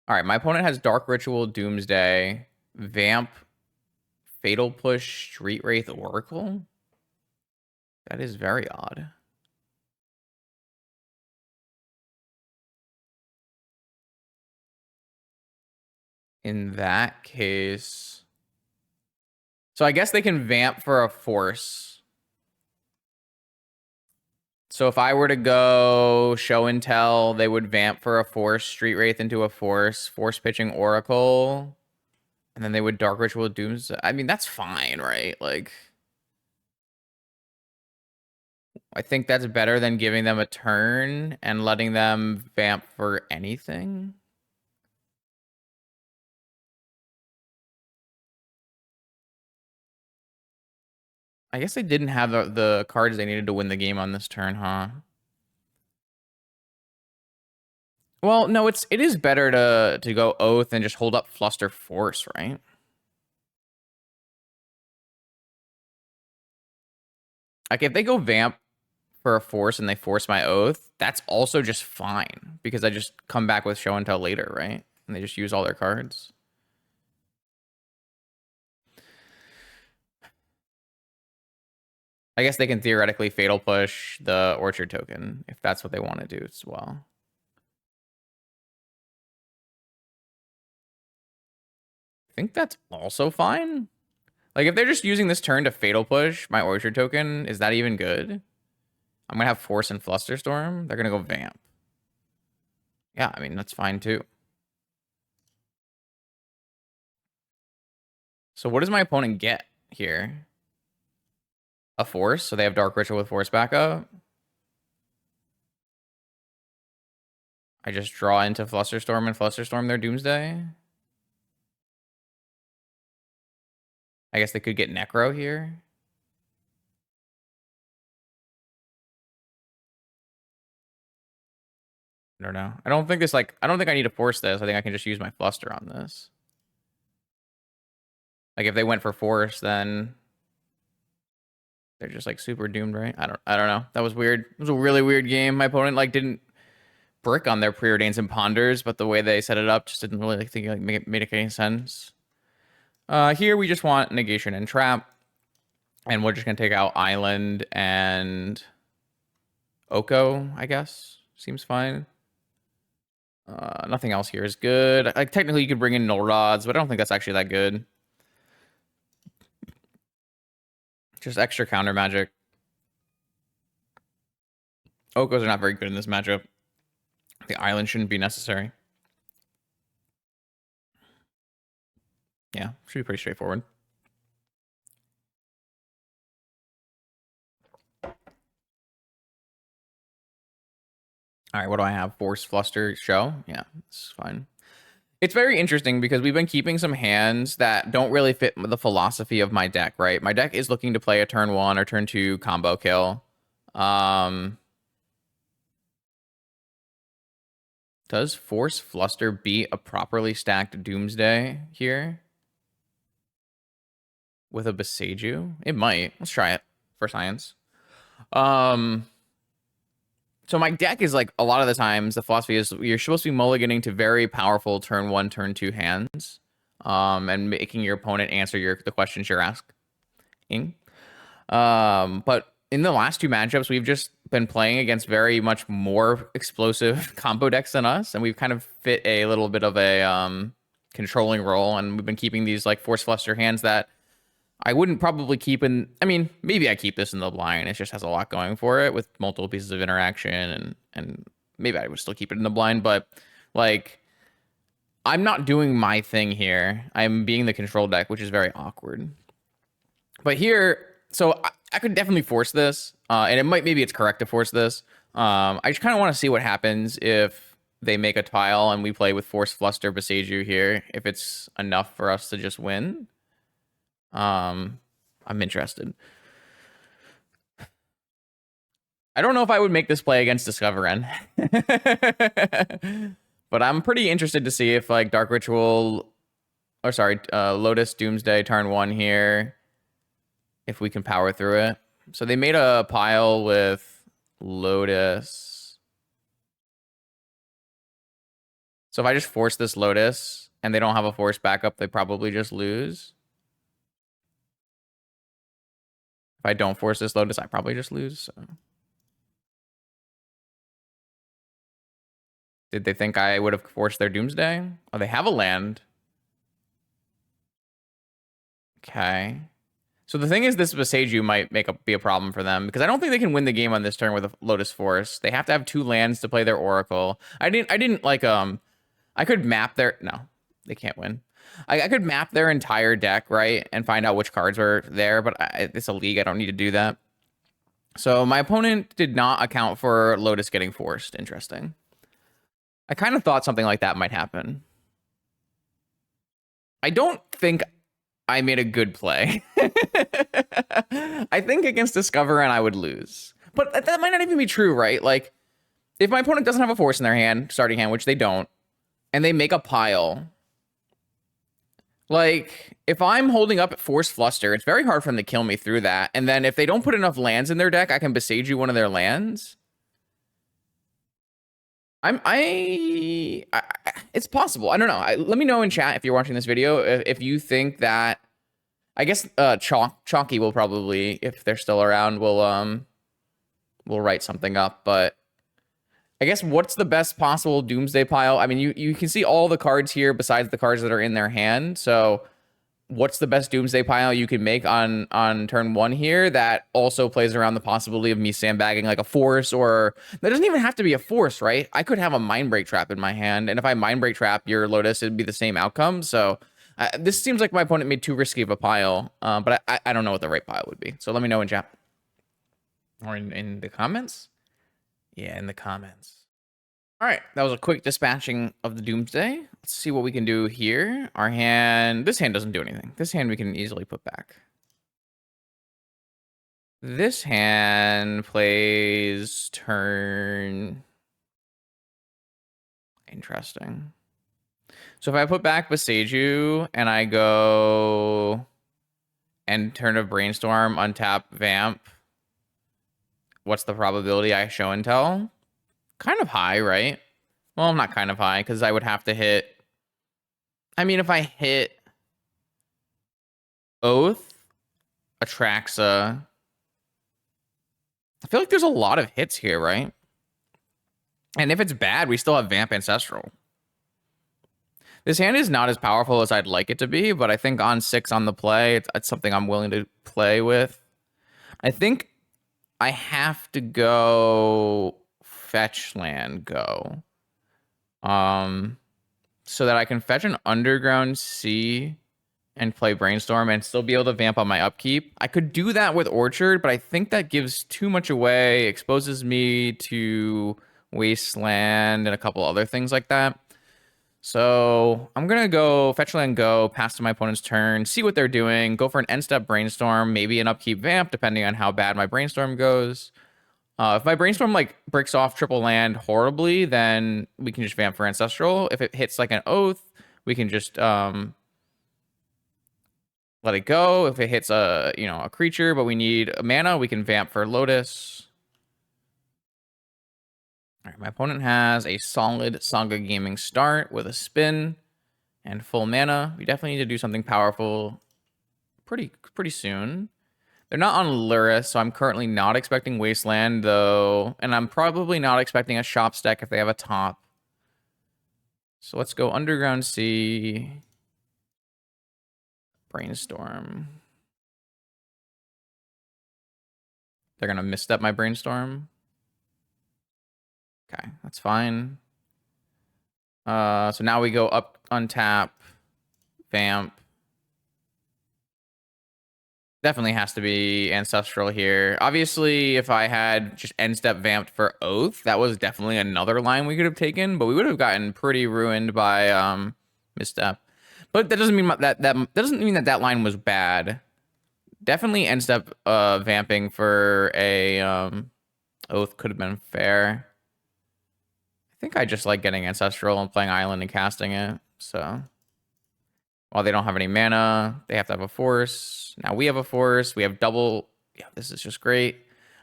All right, my opponent has Dark Ritual, Doomsday, Vamp, Fatal Push, Street Wraith, Oracle. That is very odd. In that case... So I guess they can Vamp for a Force. So if I were to go Show and Tell, they would Vamp for a Force, Street Wraith into a Force, Force Pitching Oracle, and then they would Dark Ritual Doomsday. I mean, that's fine, right? Like, I think that's better than giving them a turn and letting them Vamp for anything. I guess they didn't have the cards they needed to win the game on this turn, huh? Well, no, it is better to go Oath and just hold up Fluster Force, right? Like if they go Vamp for a Force and they force my Oath, that's also just fine because I just come back with Show and Tell later, right? And they just use all their cards. I guess they can theoretically Fatal Push the Orchard token if that's what they want to do as well. I think that's also fine. Like, if they're just using this turn to Fatal Push my Orchard token, is that even good? I'm going to have Force and Flusterstorm. They're going to go Vamp. Yeah, I mean, that's fine too. So what does my opponent get here? A Force? So they have Dark Ritual with Force backup. I just draw into Flusterstorm and Flusterstorm their Doomsday. I guess they could get Necro here. I don't know. I don't think this, like, I don't think I need to force this. I think I can just use my Fluster on this. Like, if they went for Force, then they're just, like, super doomed, right? I don't know. That was weird. It was a really weird game. My opponent, like, didn't brick on their Preordains and Ponders, but the way they set it up just didn't really, like, think, like, make any sense. Here, we just want Negation and Trap. And we're just going to take out Island and Oko, I guess. Seems fine. Nothing else here is good. Like, technically, you could bring in Null Rods, but I don't think that's actually that good. Just extra counter magic. Okos are not very good in this matchup. The Island shouldn't be necessary. Yeah, should be pretty straightforward. All right, what do I have? Force, Fluster, Show? Yeah, it's fine. It's very interesting because we've been keeping some hands that don't really fit the philosophy of my deck, right? My deck is looking to play a turn 1 or turn 2 combo kill. Does Force Fluster beat a properly stacked Doomsday here? With a Beseiju? It might. Let's try it for science. So my deck is like, a lot of the times, the philosophy is you're supposed to be mulliganing to very powerful turn 1, turn 2 hands. And making your opponent answer the questions you're asking. But in the last 2 matchups, we've just been playing against very much more explosive combo decks than us, and we've kind of fit a little bit of a controlling role, and we've been keeping these like Force Fluster hands that I wouldn't probably keep in. I mean, maybe I keep this in the blind. It just has a lot going for it with multiple pieces of interaction, and maybe I would still keep it in the blind. But like, I'm not doing my thing here. I'm being the control deck, which is very awkward. But here, so I could definitely force this, and it might maybe it's correct to force this. I just kind of want to see what happens if they make a tile and we play with Force Fluster Beseiju here. If it's enough for us to just win. I'm interested. I don't know if I would make this play against Discoverin. But I'm pretty interested to see if like Dark Ritual, or sorry, Lotus Doomsday turn 1 here, if we can power through it. So they made a pile with Lotus. So if I just force this Lotus and they don't have a force backup, they probably just lose. If I don't force this Lotus, I probably just lose. So. Did they think I would have forced their Doomsday? Oh, they have a land. Okay. So the thing is, this Beseiju might be a problem for them because I don't think they can win the game on this turn with a Lotus Force. They have to have 2 lands to play their Oracle. I didn't like I could map their no, they can't win. I could map their entire deck, right, and find out which cards were there, but it's a league. I don't need to do that. So my opponent did not account for Lotus getting forced. Interesting. I kind of thought something like that might happen. I don't think I made a good play. I think against Discoverin I would lose. But that might not even be true, right? Like, if my opponent doesn't have a force in their hand, starting hand, which they don't, and they make a pile, like, if I'm holding up at Force Fluster, it's very hard for them to kill me through that. And then if they don't put enough lands in their deck, I can Beseiju one of their lands. It's possible. I don't know. Let me know in chat if you're watching this video if you think that. I guess Chalky will probably, if they're still around, will write something up. But I guess what's the best possible Doomsday pile? I mean, you can see all the cards here besides the cards that are in their hand. So what's the best Doomsday pile you can make on turn 1 here that also plays around the possibility of me sandbagging like a force, or that doesn't even have to be a force, right? I could have a Mind Break Trap in my hand, and if I Mind Break Trap your Lotus, it'd be the same outcome. So this seems like my opponent made too risky of a pile, but I don't know what the right pile would be. So let me know in chat. Or in the comments? Yeah, in the comments. All right, that was a quick dispatching of the Doomsday. Let's see what we can do here. Our hand, this hand doesn't do anything. This hand we can easily put back. This hand plays turn. Interesting. So if I put back Beseiju and I go end turn of Brainstorm, untap Vamp, what's the probability I show and tell? Kind of high, right? Well, not kind of high, because I would have to hit. I mean, if I hit Oath, Atraxa, I feel like there's a lot of hits here, right? And if it's bad, we still have Vamp Ancestral. This hand is not as powerful as I'd like it to be, but I think on 6 on the play, it's something I'm willing to play with. I think I have to go fetch land go. So that I can fetch an Underground Sea and play Brainstorm and still be able to vamp on my upkeep. I could do that with Orchard, but I think that gives too much away, exposes me to Wasteland and a couple other things like that. So I'm going to go fetch land go, pass to my opponent's turn, see what they're doing, go for an end step Brainstorm, maybe an upkeep vamp, depending on how bad my Brainstorm goes. If my Brainstorm like breaks off triple land horribly, then we can just vamp for Ancestral. If it hits like an Oath, we can just let it go. If it hits a creature, but we need a mana, we can vamp for Lotus. All right, my opponent has a solid Saga Gaming start with a spin and full mana. We definitely need to do something powerful pretty soon. They're not on Lurrus, so I'm currently not expecting Wasteland, though. And I'm probably not expecting a Shops deck if they have a top. So let's go Underground Sea. Brainstorm. They're gonna misstep my brainstorm. Okay, that's fine. So now we go up, untap, vamp. Definitely has to be Ancestral here. Obviously, if I had just end step vamped for Oath, that was definitely another line we could have taken, but we would have gotten pretty ruined by misstep. But that doesn't mean that doesn't mean that line was bad. Definitely end step vamping for a Oath could have been fair. I think I just like getting Ancestral and playing Island and casting it. So while they don't have any mana, they have to have a force. Now we have a force. We have double. Yeah, this is just great.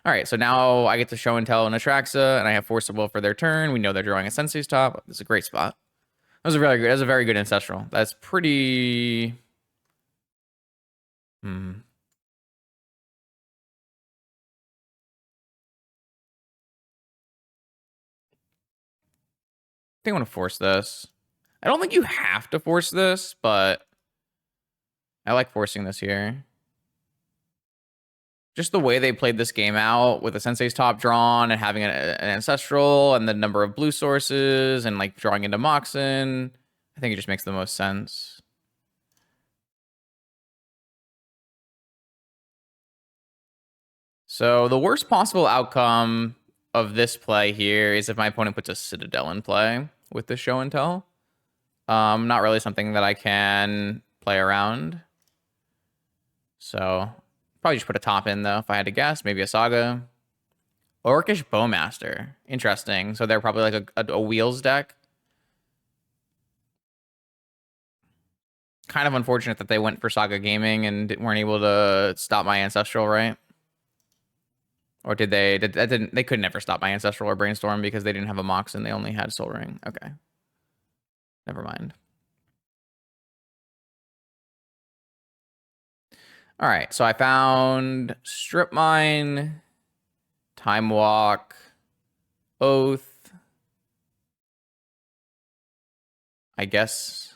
All right, so now I get to show and tell an Atraxa, and I have Force of Will for their turn. We know they're drawing a Sensei's Top. This is a great spot. That was a very good. That's a very good Ancestral. That's pretty. I think I want to force this. I don't think you have to force this, but I like forcing this here. Just the way they played this game out with the Sensei's Top drawn and having an Ancestral and the number of blue sources and like drawing into Moxen, I think it just makes the most sense. So the worst possible outcome of this play here is if my opponent puts a Citadel in play with the show and tell. Not really something that I can play around. So probably just put a top in though, if I had to guess. Maybe a Saga. Orcish Bowmaster. Interesting. So they're probably like a wheels deck. Kind of unfortunate that they went for Saga Gaming and weren't able to stop my Ancestral, right? Or did they? They could never stop my Ancestral or Brainstorm because they didn't have a Mox and they only had Soul Ring. Okay. Never mind. All right, so I found Strip Mine, Time Walk, Oath. I guess.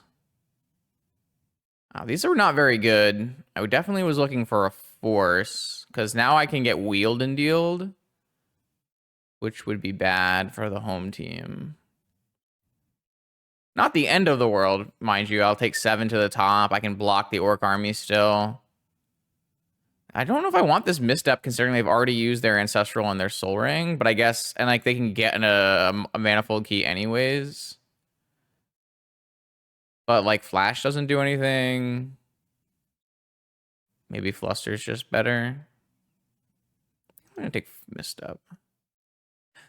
Oh, these are not very good. I definitely was looking for a force because now I can get wheeled and dealed, which would be bad for the home team. Not the end of the world, mind you. I'll take 7 to the top. I can block the Orc army still. I don't know if I want this misstep considering they've already used their Ancestral and their Soul Ring, but I guess, and like they can get in a Manifold Key anyways. But like Flash doesn't do anything. Maybe Fluster's just better. I'm gonna take misstep.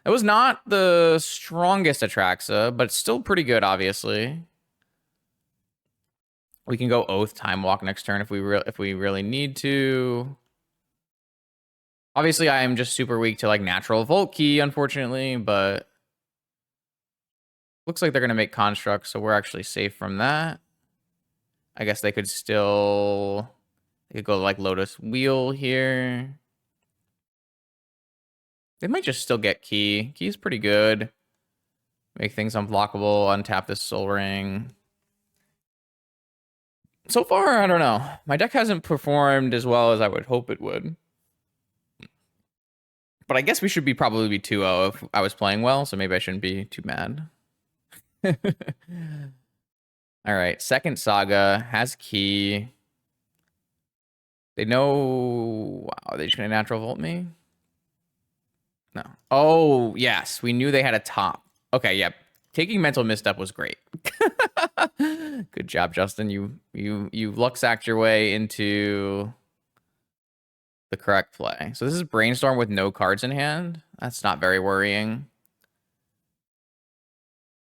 It was not the strongest Atraxa, but still pretty good, obviously. We can go Oath Time Walk next turn if we really need to. Obviously, I am just super weak to like natural Volt Key, unfortunately, but looks like they're gonna make constructs, so we're actually safe from that. I guess they could still go like Lotus Wheel here. They might just still get Key. Key's pretty good. Make things unblockable, untap this Soul Ring. So far, I don't know. My deck hasn't performed as well as I would hope it would. But I guess we should probably be 2-0 if I was playing well, so maybe I shouldn't be too mad. All right, second Saga has Key. They know... Wow, are they just going to Natural Volt me? No. Oh, yes. We knew they had a top. Okay, yeah. Taking Mental Misstep was great. Good job, Justin. You luck-sacked your way into the correct play. So this is Brainstorm with no cards in hand. That's not very worrying.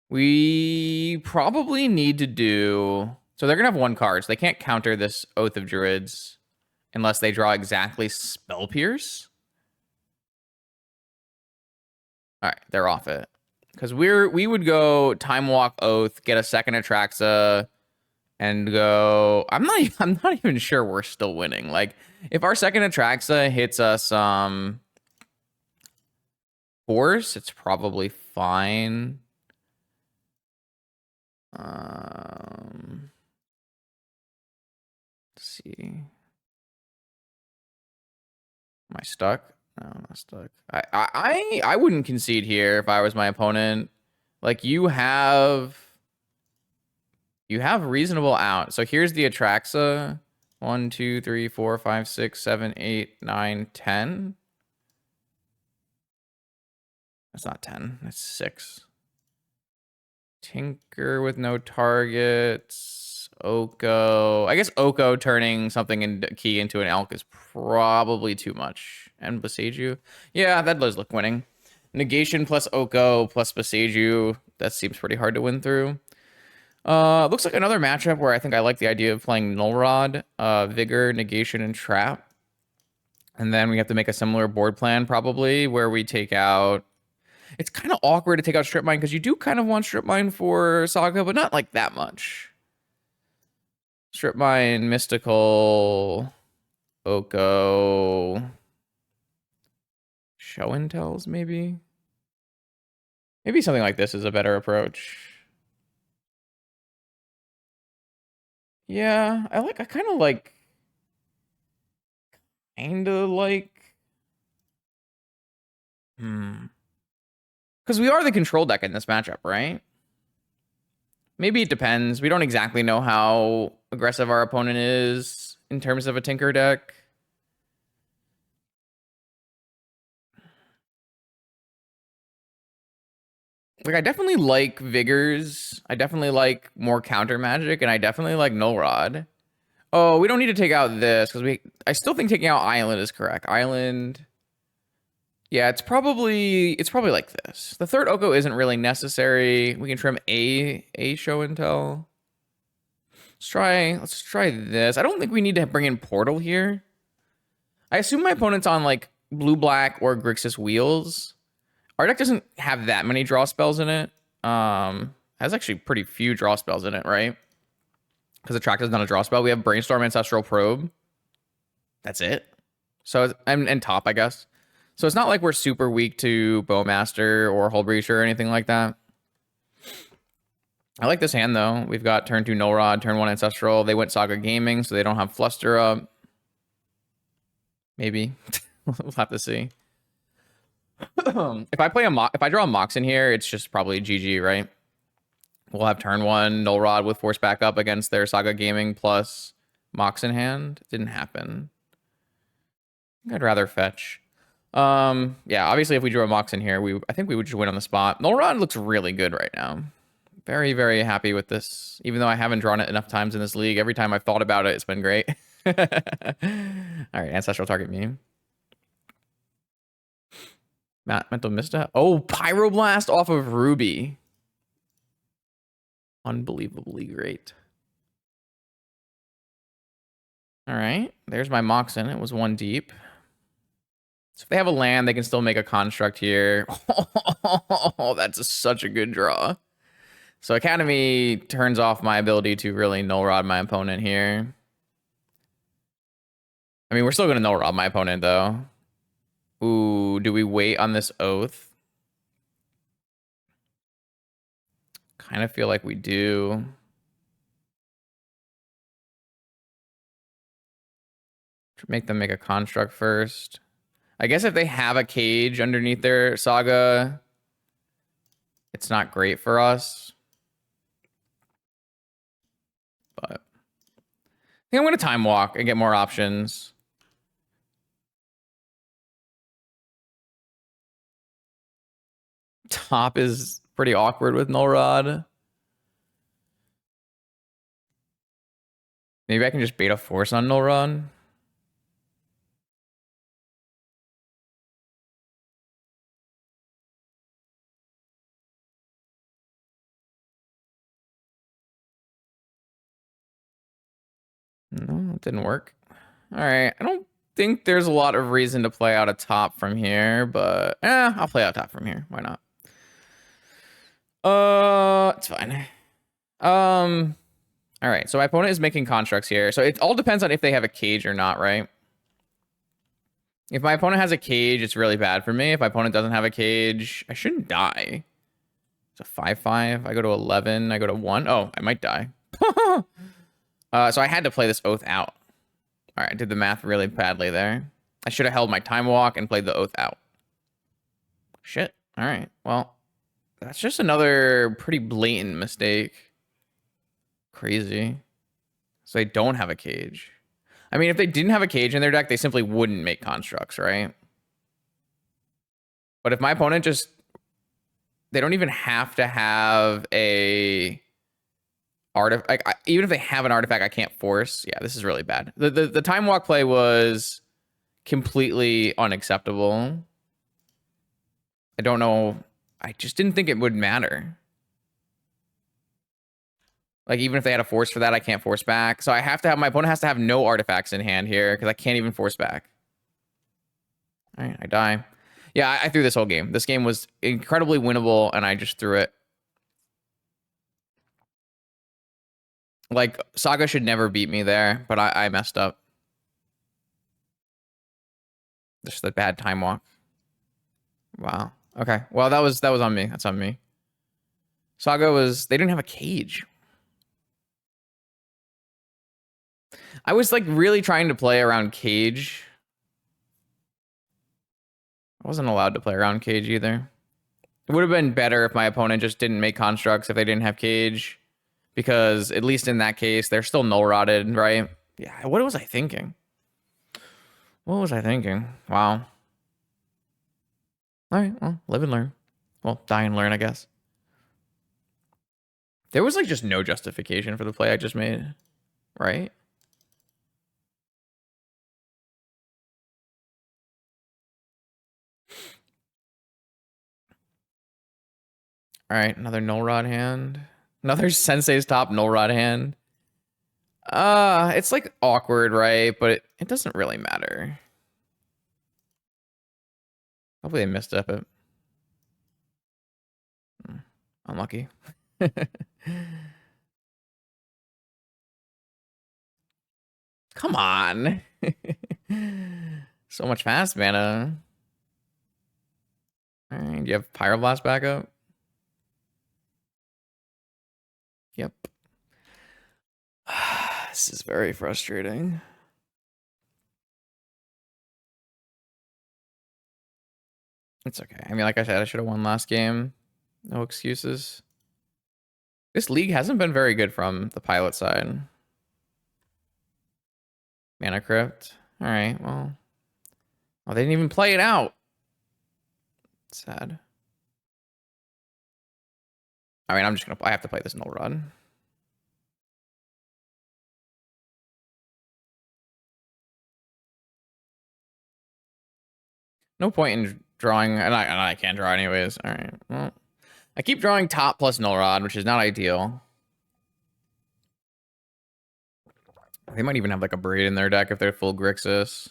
We probably need to do... So they're going to have 1 card. So they can't counter this Oath of Druids unless they draw exactly Spell Pierce. All right, they're off it. Because we would go Time Walk Oath, get a second Atraxa, and go... I'm not even sure we're still winning. Like, if our second Atraxa hits us Force, it's probably fine. Let's see. Am I stuck? No, I'm not stuck. I wouldn't concede here if I was my opponent. Like you have reasonable out. So here's the Atraxa. 1, 2, 3, 4, 5, 6, 7, 8, 9, 10. That's not 10. That's 6. Tinker with no targets. Oko. I guess Oko turning something in key into an elk is probably too much. And Boseiju. Yeah, that does look winning. Negation plus Oko plus Boseiju. That seems pretty hard to win through. Looks like another matchup where I think I like the idea of playing Null Rod, Vigor, Negation, and Trap. And then we have to make a similar board plan probably where we take out... It's kind of awkward to take out Strip Mine because you do kind of want Strip Mine for Saga, but not like that much. Strip Mine, Mystical, Oko, Show and Tells maybe? Maybe something like this is a better approach. Yeah, I kind of like... Because we are the control deck in this matchup, right? Maybe it depends. We don't exactly know how aggressive our opponent is in terms of a Tinker deck. Like, I definitely like Vigors. I definitely like more counter magic, and I definitely like Null Rod. Oh, we don't need to take out this, because I still think taking out Island is correct. Island... Yeah, it's probably like this. The third Oko isn't really necessary. We can trim a show and tell. Let's try this. I don't think we need to bring in Portal here. I assume my opponent's on like blue black or Grixis wheels. Our deck doesn't have that many draw spells in it. Has actually pretty few draw spells in it, right? Because Attract is not a draw spell. We have Brainstorm, Ancestral Probe. That's it. So and top, I guess. So it's not like we're super weak to Bowmaster or Hull Breacher or anything like that. I like this hand, though. We've got turn 2 Null Rod, turn 1 Ancestral. They went Saga Gaming, so they don't have Fluster up. Maybe. We'll have to see. If I draw a Mox in here, it's just probably GG, right? We'll have turn 1 Null Rod with Force Backup against their Saga Gaming plus Mox in hand. Didn't happen. I'd rather fetch. Yeah, obviously if we drew a Mox in here, I think we would just win on the spot. Null Rod looks really good right now. Very, very happy with this. Even though I haven't drawn it enough times in this league, every time I've thought about it, it's been great. All right, Ancestral target me. Mental Misstep. Oh, Pyroblast off of Ruby. Unbelievably great. All right, there's my Moxen. It was 1 deep. So if they have a land, they can still make a construct here. Oh, that's such a good draw. So Academy turns off my ability to really Null Rod my opponent here. I mean, we're still going to Null Rod my opponent, though. Ooh, do we wait on this Oath? Kind of feel like we do. Make them make a construct first. I guess if they have a cage underneath their Saga, it's not great for us. But I think I'm going to Time Walk and get more options. Top is pretty awkward with Null Rod. Maybe I can just Beta Force on Null Rod. No, it didn't work. All right, I don't think there's a lot of reason to play out a top from here, but I'll play out top from here. Why not? It's fine. All right, so my opponent is making constructs here. So it all depends on if they have a cage or not, right? If my opponent has a cage, it's really bad for me. If my opponent doesn't have a cage, I shouldn't die. It's a 5-5. I go to 11. I go to 1. Oh, I might die. So I had to play this Oath out. All right, I did the math really badly there. I should have held my time walk and played the oath out. Shit. All right. Well, that's just another pretty blatant mistake. Crazy. So they don't have a cage. I mean, if they didn't have a cage in their deck, they simply wouldn't make constructs, right? But if my opponent just... They don't even have to have a artifact. Like, even if they have an artifact, I can't force. Yeah, this is really bad. The time walk play was completely unacceptable. I don't know. I just didn't think it would matter. Like, even if they had a force for that, I can't force back. So I have to have... My opponent has to have no artifacts in hand here because I can't even force back. All right, I die. Yeah, I threw this whole game. This game was incredibly winnable, and I just threw it. Like, Saga should never beat me there, but I messed up. Just a bad time walk. Wow. Okay. Well, that was on me. That's on me. Saga was... They didn't have a cage. I was, like, really trying to play around cage. I wasn't allowed to play around cage either. It would have been better if my opponent just didn't make constructs if they didn't have cage. Because, at least in that case, they're still null-rotted, right? Yeah, what was I thinking? What was I thinking? Wow. All right, well, live and learn. Well, die and learn, I guess. There was, like, just no justification for the play I just made, right? All right, another null rod hand. Another Sensei's Top null rod hand. It's, like, awkward, right? But it doesn't really matter. Hopefully they missed up it. Unlucky. Come on. So much fast mana. All right, do you have Pyroblast backup? Yep. This is very frustrating. It's okay. I mean, like I said, I should have won last game. No excuses. This league hasn't been very good from the pilot side. Mana Crypt. All right, well. Oh, they didn't even play it out. Sad. I mean, I have to play this null rod. No point in drawing, and I can't draw anyways. All right, well. I keep drawing top plus null rod, which is not ideal. They might even have like a braid in their deck if they're full Grixis.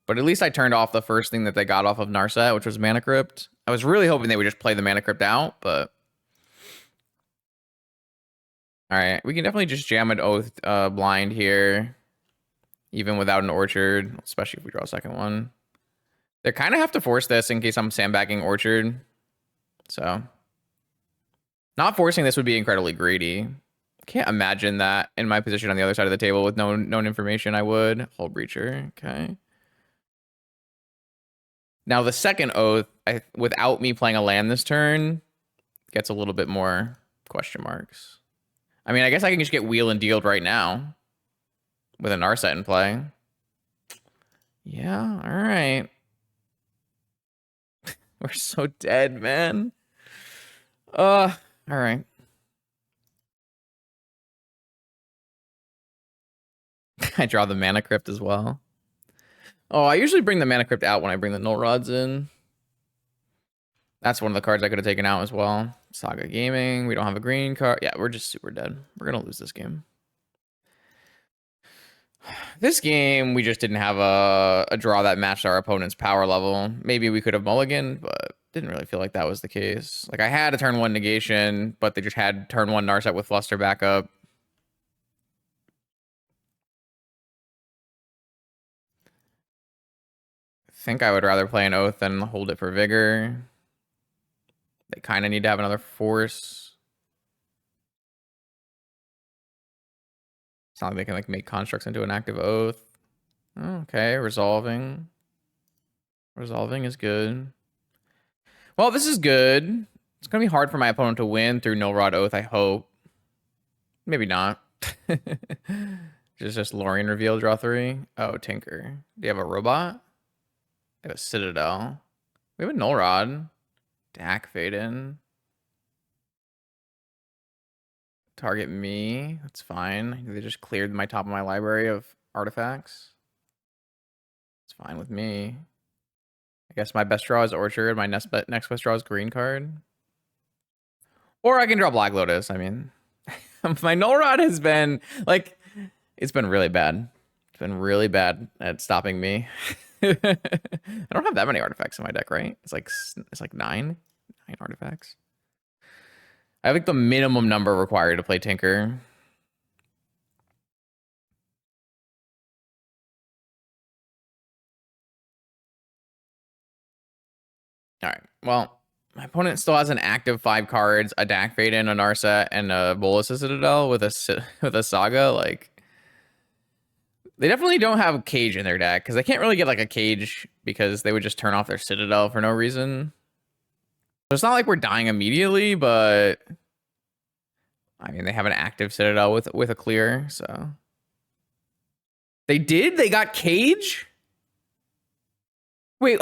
But at least I turned off the first thing that they got off of Narset, which was Mana Crypt. I was really hoping they would just play the Mana Crypt out, but... Alright, we can definitely just jam an Oath blind here. Even without an Orchard, especially if we draw a second one. They kind of have to force this in case I'm sandbagging Orchard. So... Not forcing this would be incredibly greedy. Can't imagine that in my position on the other side of the table with no known information I would. Hold Breacher, okay. Now the second Oath, without me playing a land this turn, gets a little bit more question marks. I mean, I guess I can just get wheel and dealed right now with an Narset in play. Yeah, all right. We're so dead, man. All right. I draw the Mana Crypt as well. Oh, I usually bring the Mana Crypt out when I bring the Null Rods in. That's one of the cards I could have taken out as well. Saga Gaming. We don't have a green card. Yeah, we're just super dead. We're going to lose this game. This game, we just didn't have a draw that matched our opponent's power level. Maybe we could have mulliganed, but didn't really feel like that was the case. Like, I had a turn 1 negation, but they just had turn 1 Narset with Fluster backup. I think I would rather play an Oath than hold it for Vigor. They kind of need to have another Force. It's not like they can like make constructs into an active Oath. Okay, resolving. Resolving is good. Well, this is good. It's gonna be hard for my opponent to win through No Rod Oath, I hope. Maybe not. just Lorien reveal, draw 3. Oh, Tinker. Do you have a robot? They have a Citadel. We have a Null Rod. Dak fade in. Target me. That's fine. They just cleared my top of my library of artifacts. It's fine with me. I guess my best draw is Orchard. My next best draw is Green card. Or I can draw Black Lotus. I mean, my Null Rod has been, like, it's been really bad. It's been really bad at stopping me. I don't have that many artifacts in my deck, right? It's like nine artifacts. I have like the minimum number required to play Tinker. All right. Well, my opponent still has an active 5 cards, a Dak Fade-In, a Narset, and a Bolus Citadel with a Saga. Like, they definitely don't have a Cage in their deck because they can't really get like a Cage because they would just turn off their Citadel for no reason. So it's not like we're dying immediately, but I mean they have an active Citadel with a clear. So they did. They got Cage. Wait,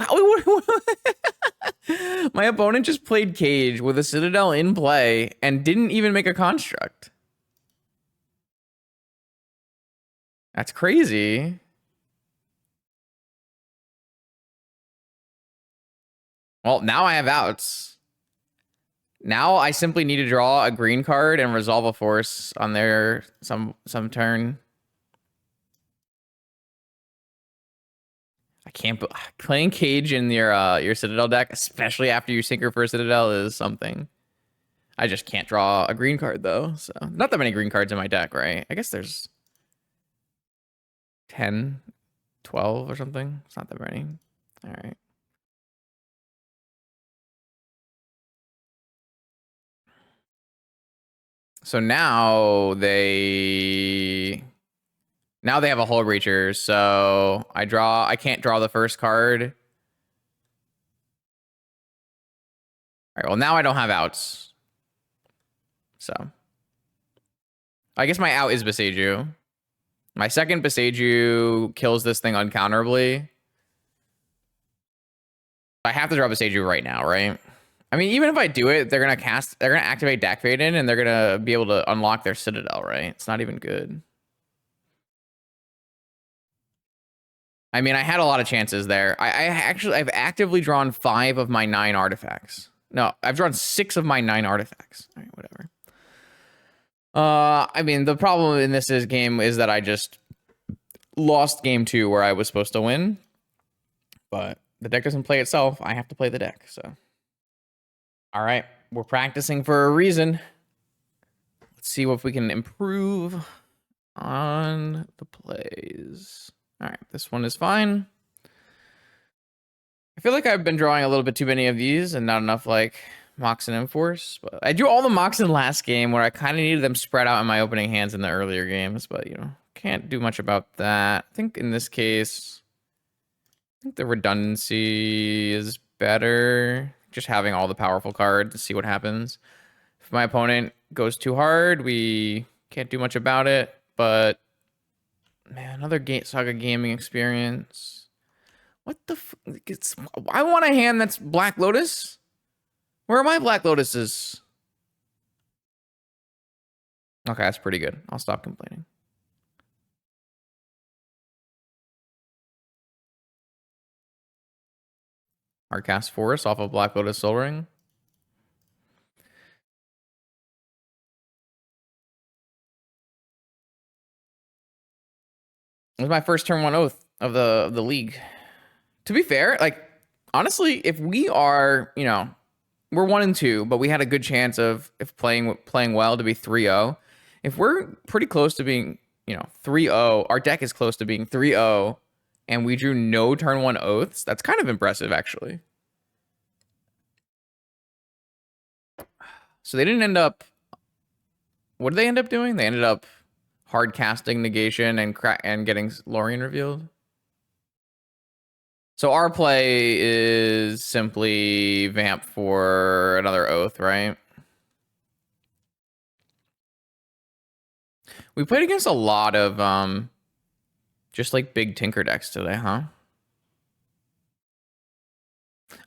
my opponent just played Cage with a Citadel in play and didn't even make a construct. That's crazy. Well, now I have outs. Now I simply need to draw a green card and resolve a force on their some turn. I can't playing Cage in your Citadel deck, especially after you Sinker for a Citadel, is something. I just can't draw a green card though. So not that many green cards in my deck, right? I guess there's 10, 12 or something. It's not that many. All right. So now they have a Hull Breacher. So I can't draw the first card. All right, well now I don't have outs. So I guess my out is Beseiju. My second Beseiju kills this thing uncounterably. I have to draw Beseiju right now, right? I mean, even if I do it, they're gonna activate Dak Fade-In and they're gonna be able to unlock their Citadel, right? It's not even good. I mean, I had a lot of chances there. I've actively drawn 5 of my 9 artifacts. No, I've drawn 6 of my 9 artifacts. All right, whatever. I mean, the problem in this game is that I just lost game 2 where I was supposed to win. But the deck doesn't play itself. I have to play the deck, so. All right, we're practicing for a reason. Let's see if we can improve on the plays. All right, this one is fine. I feel like I've been drawing a little bit too many of these and not enough like Moxen Enforce. But I drew all the Moxen last game where I kind of needed them spread out in my opening hands in the earlier games, but you know, can't do much about that. I think in this case, I think the redundancy is better. Just having all the powerful cards to see what happens. If my opponent goes too hard, we can't do much about it. But man, another Saga gaming experience. What the I want a hand that's Black Lotus. Where are my Black Lotuses? Okay, that's pretty good. I'll stop complaining. Hardcast Forest off of Black Lotus Soul Ring. It was my first turn 1 oath of the league. To be fair, like honestly, if we are, you know, we're 1 and 2, but we had a good chance of if playing well to be 3-0. If we're pretty close to being, you know, 3-0, our deck is close to being 3-0, and we drew no turn 1 oaths. That's kind of impressive, actually. So they didn't end up. What did they end up doing? They ended up hard casting negation and getting Lorien revealed. So our play is simply vamp for another oath, right? We played against a lot of just like big tinker decks today, huh?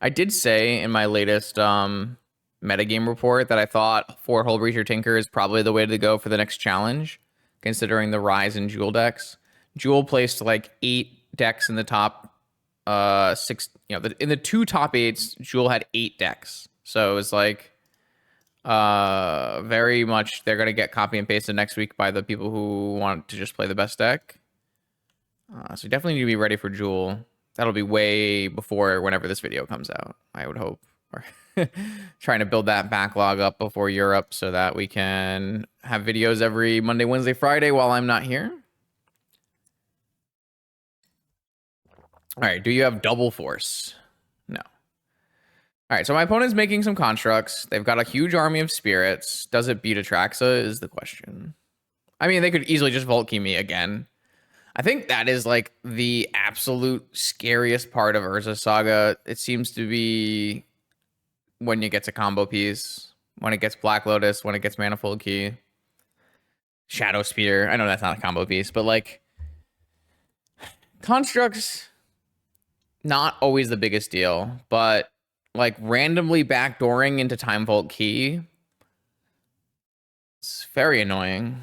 I did say in my latest metagame report that I thought 4 Hull Breacher Tinker is probably the way to go for the next challenge, considering the rise in Jewel decks. Jewel placed like 8 decks in the top 6, in the 2 top 8s, Jewel had 8 decks. So it was like very much they're gonna get copy and pasted next week by the people who want to just play the best deck. So you definitely need to be ready for Jewel. That'll be way before whenever this video comes out, I would hope. Trying to build that backlog up before Europe so that we can have videos every Monday, Wednesday, Friday while I'm not here. All right, do you have double force? No. All right, so my opponent's making some constructs. They've got a huge army of spirits. Does it beat Atraxa is the question. I mean, they could easily just Vault Key me again. I think that is like the absolute scariest part of Urza Saga. It seems to be when you get to combo piece, when it gets Black Lotus, when it gets Manifold Key, Shadow Spear. I know that's not a combo piece, but like constructs, not always the biggest deal, but like randomly backdooring into Time Vault Key, it's very annoying.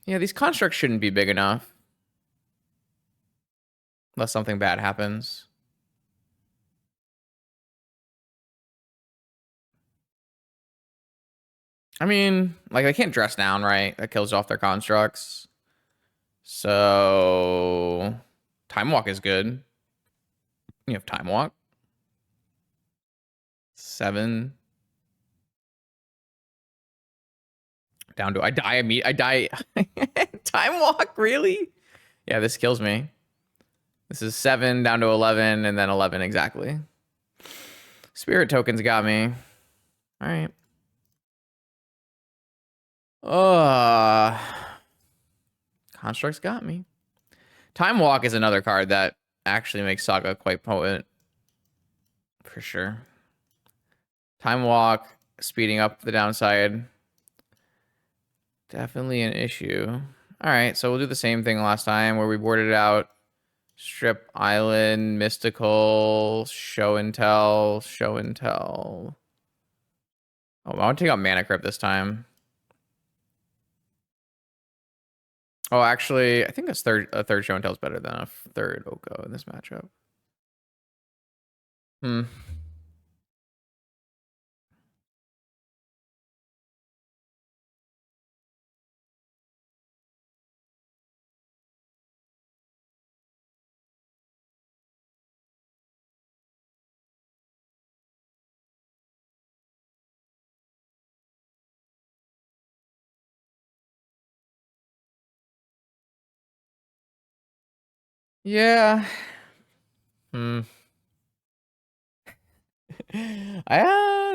Yeah, these constructs shouldn't be big enough. Unless something bad happens. I mean, like, they can't dress down, right? That kills off their constructs. So, Time Walk is good. You have Time Walk. 7. Down to, I die. Time Walk, really? Yeah, this kills me. This is 7 down to 11, and then 11 exactly. Spirit tokens got me. All right. Constructs got me. Time Walk is another card that actually makes Saga quite potent. For sure. Time Walk, speeding up the downside. Definitely an issue. All right, so we'll do the same thing last time where we boarded out Strip Island, Mystical, Show and Tell, Show and Tell. Oh, I want to take out Mana Crypt this time. Oh, actually, I think a third Show and Tell is better than a third Oko in this matchup. Yeah.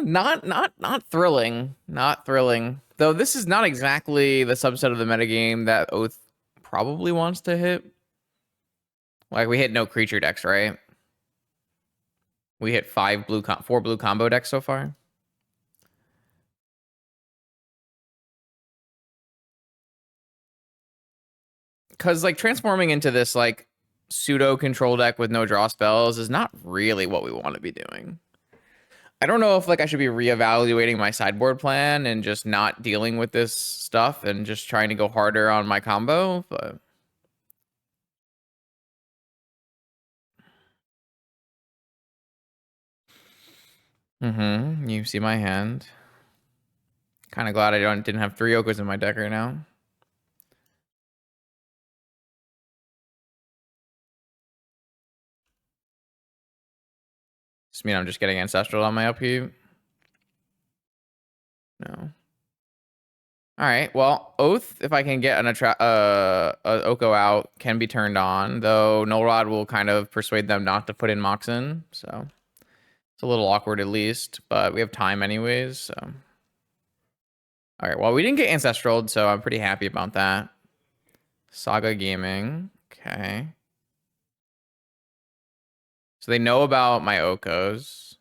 Not thrilling. Not thrilling. Though this is not exactly the subset of the metagame that Oath probably wants to hit. Like, we hit no creature decks, right? We hit 4 blue combo decks so far. Because, like, transforming into this, like, pseudo control deck with no draw spells is not really what we want to be doing. I don't know if, like, I should be reevaluating my sideboard plan and just not dealing with this stuff and just trying to go harder on my combo, but... You see my hand. Kind of glad I didn't have 3 Okos in my deck right now. Does mean I'm just getting Ancestral on my upkeep? No. All right. Well, Oath, if I can get a Oko out, can be turned on. Though Null Rod will kind of persuade them not to put in Moxen. So it's a little awkward at least. But we have time anyways. So. All right. Well, we didn't get Ancestraled, so I'm pretty happy about that. Saga Gaming. Okay. So they know about my Okos.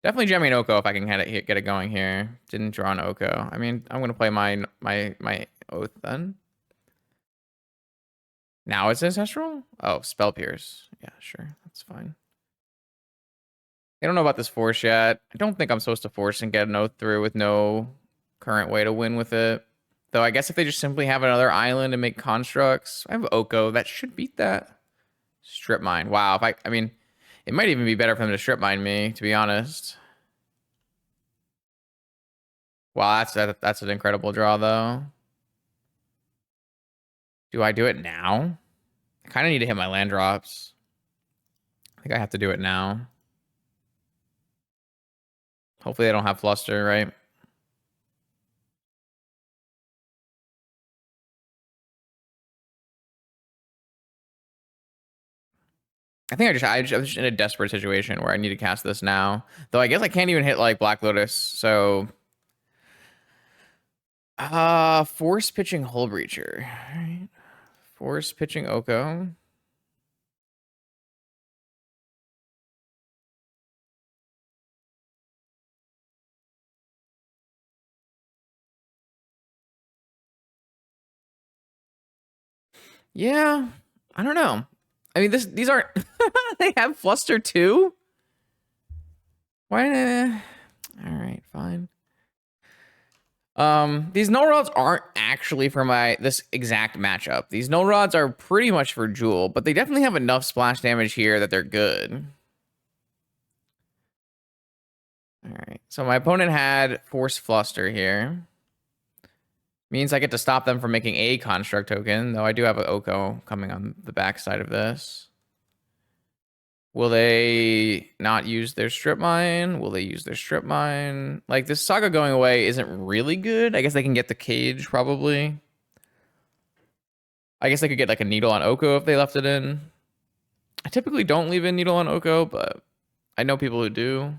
Definitely jamming Oko if I can get it going here. Didn't draw an Oko. I mean, I'm gonna play my Oath then. Now it's Ancestral? Oh, Spell Pierce. Yeah, sure. That's fine. They don't know about this force yet. I don't think I'm supposed to force and get an Oath through with no current way to win with it. Though I guess if they just simply have another island and make constructs, I have Oko. That should beat that. Strip mine. Wow. I mean, it might even be better for them to strip mine me, to be honest. Wow, that's an incredible draw though. Do I do it now? I kind of need to hit my land drops. I think I have to do it now. Hopefully they don't have fluster, right? I think I'm just in a desperate situation where I need to cast this now. Though I guess I can't even hit like Black Lotus, so force pitching Hull Breacher. All right. Force pitching Oko. Yeah, I don't know. I mean, these aren't. They have fluster too. Why? All right, fine. These null rods aren't actually for this exact matchup. These null rods are pretty much for Jewel, but they definitely have enough splash damage here that they're good. All right, so my opponent had Force Fluster here. Means I get to stop them from making a construct token, though I do have an Oko coming on the backside of this. Will they not use their strip mine? Will they use their strip mine? Like, this Saga going away isn't really good. I guess they can get the cage, probably. I guess they could get, like, a needle on Oko if they left it in. I typically don't leave a needle on Oko, but I know people who do.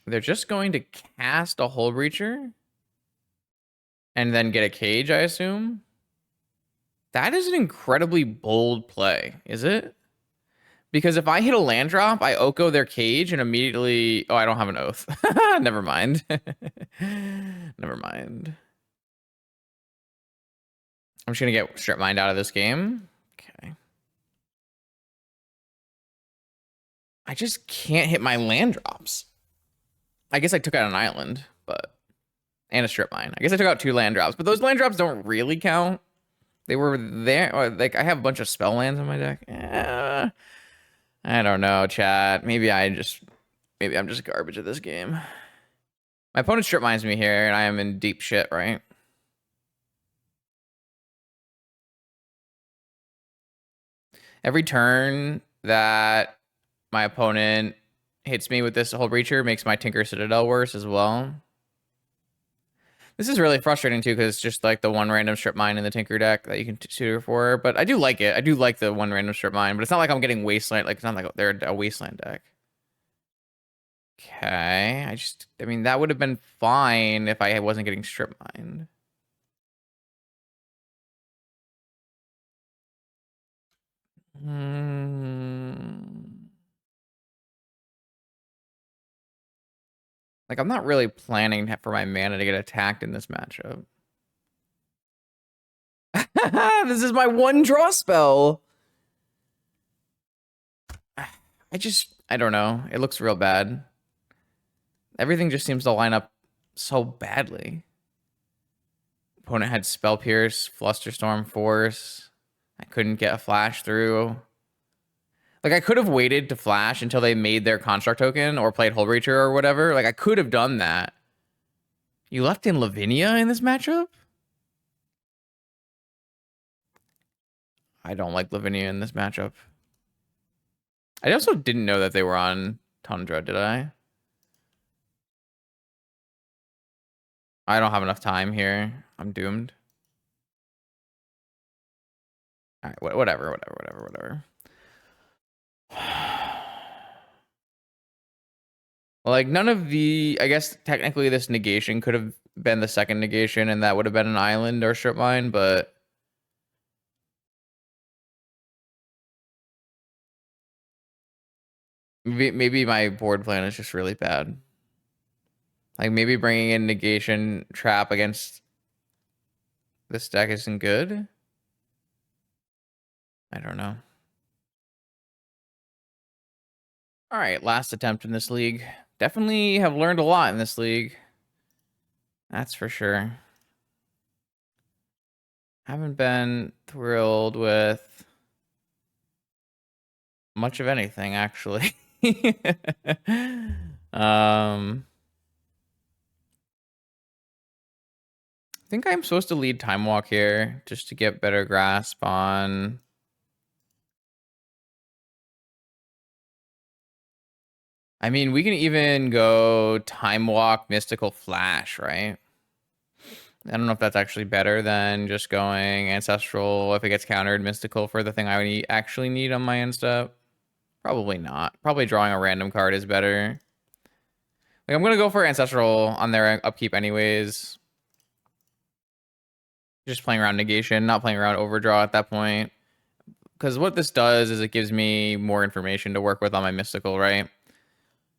They're just going to cast a Hull Breacher and then get a cage, I assume. That is an incredibly bold play, is it? Because if I hit a land drop, I Oko their cage and immediately... Oh, I don't have an Oath. Never mind. Never mind. I'm just going to get strip mined out of this game. Okay. I just can't hit my land drops. I guess I took out an island, but... And a strip mine. I guess I took out 2 land drops, but those land drops don't really count. They were there. Or like, I have a bunch of spell lands in my deck. I don't know, chat. Maybe I'm just garbage at this game. My opponent strip mines me here, and I am in deep shit, right? Every turn that my opponent hits me with this Hull Breacher makes my Tinker Citadel worse as well. This is really frustrating too, because it's just like the one random strip mine in the Tinker deck that you can tutor for. But I do like it. I do like the one random strip mine, but it's not like I'm getting Wasteland. Like, it's not like they're a Wasteland deck. Okay. I mean, that would have been fine if I wasn't getting strip mined. Like, I'm not really planning for my mana to get attacked in this matchup. This is my one draw spell. I don't know. It looks real bad. Everything just seems to line up so badly. Opponent had Spell Pierce, Flusterstorm, Force. I couldn't get a flash through. Like, I could have waited to flash until they made their construct token or played Hull Breacher or whatever. Like, I could have done that. You left in Lavinia in this matchup? I don't like Lavinia in this matchup. I also didn't know that they were on Tundra, did I? I don't have enough time here. I'm doomed. All right, whatever. Like none of the, I guess technically this negation could have been the second negation and that would have been an island or strip mine, but maybe my board plan is just really bad. Like maybe bringing in negation trap against this deck isn't good. I don't know. All right, last attempt in this league. Definitely have learned a lot in this league. That's for sure. Haven't been thrilled with much of anything, actually. I think I'm supposed to lead Time Walk here just to get better grasp on. I mean, we can even go Time Walk, Mystical Flash, right? I don't know if that's actually better than just going Ancestral if it gets countered, Mystical for the thing I actually need on my end step. Probably not. Probably drawing a random card is better. Like, I'm going to go for Ancestral on their upkeep anyways. Just playing around negation, not playing around overdraw at that point. Because what this does is it gives me more information to work with on my mystical, right?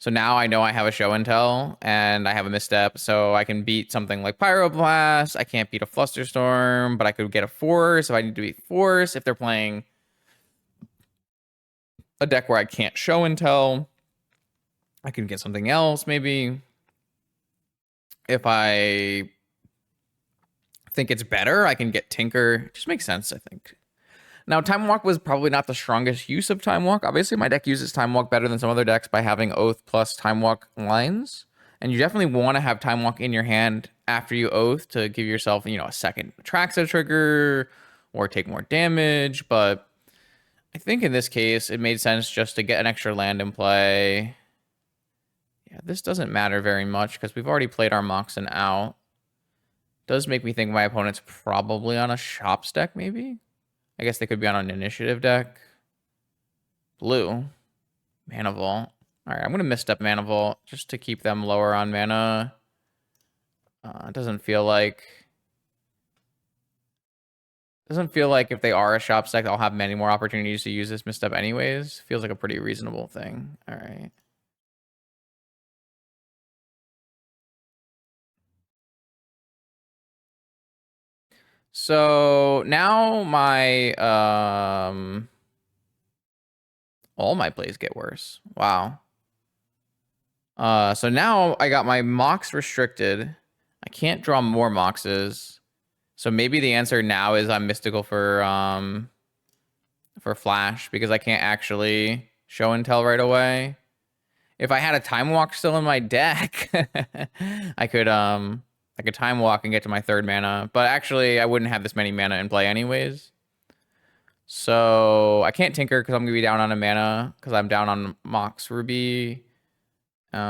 So now I know I have a show and tell, and I have a misstep, so I can beat something like Pyroblast. I can't beat a Flusterstorm, but I could get a Force if I need to beat Force. If they're playing a deck where I can't show and tell, I can get something else maybe. If I think it's better, I can get Tinker. It just makes sense, I think. Now, Time Walk was probably not the strongest use of Time Walk. Obviously, my deck uses Time Walk better than some other decks by having Oath plus Time Walk lines. And you definitely want to have Time Walk in your hand after you Oath to give yourself, a second Atraxa trigger or take more damage. But I think in this case, it made sense just to get an extra land in play. Yeah, this doesn't matter very much because we've already played our Moxen out. Does make me think my opponent's probably on a Shops deck, maybe? I guess they could be on an initiative deck. Blue. Mana Vault. Alright, I'm going to misstep Mana Vault just to keep them lower on mana. It doesn't feel like if they are a shop deck, I'll have many more opportunities to use this misstep anyways. Feels like a pretty reasonable thing. Alright. So now my all my plays get worse. Wow. So now I got my Mox restricted. I can't draw more Moxes. So maybe the answer now is I'm mystical for Flash because I can't actually show and tell right away. If I had a Time Walk still in my deck, I could Time Walk and get to my third mana. But actually, I wouldn't have this many mana in play anyways. So I can't Tinker because I'm gonna be down on a mana because I'm down on Mox Ruby. Could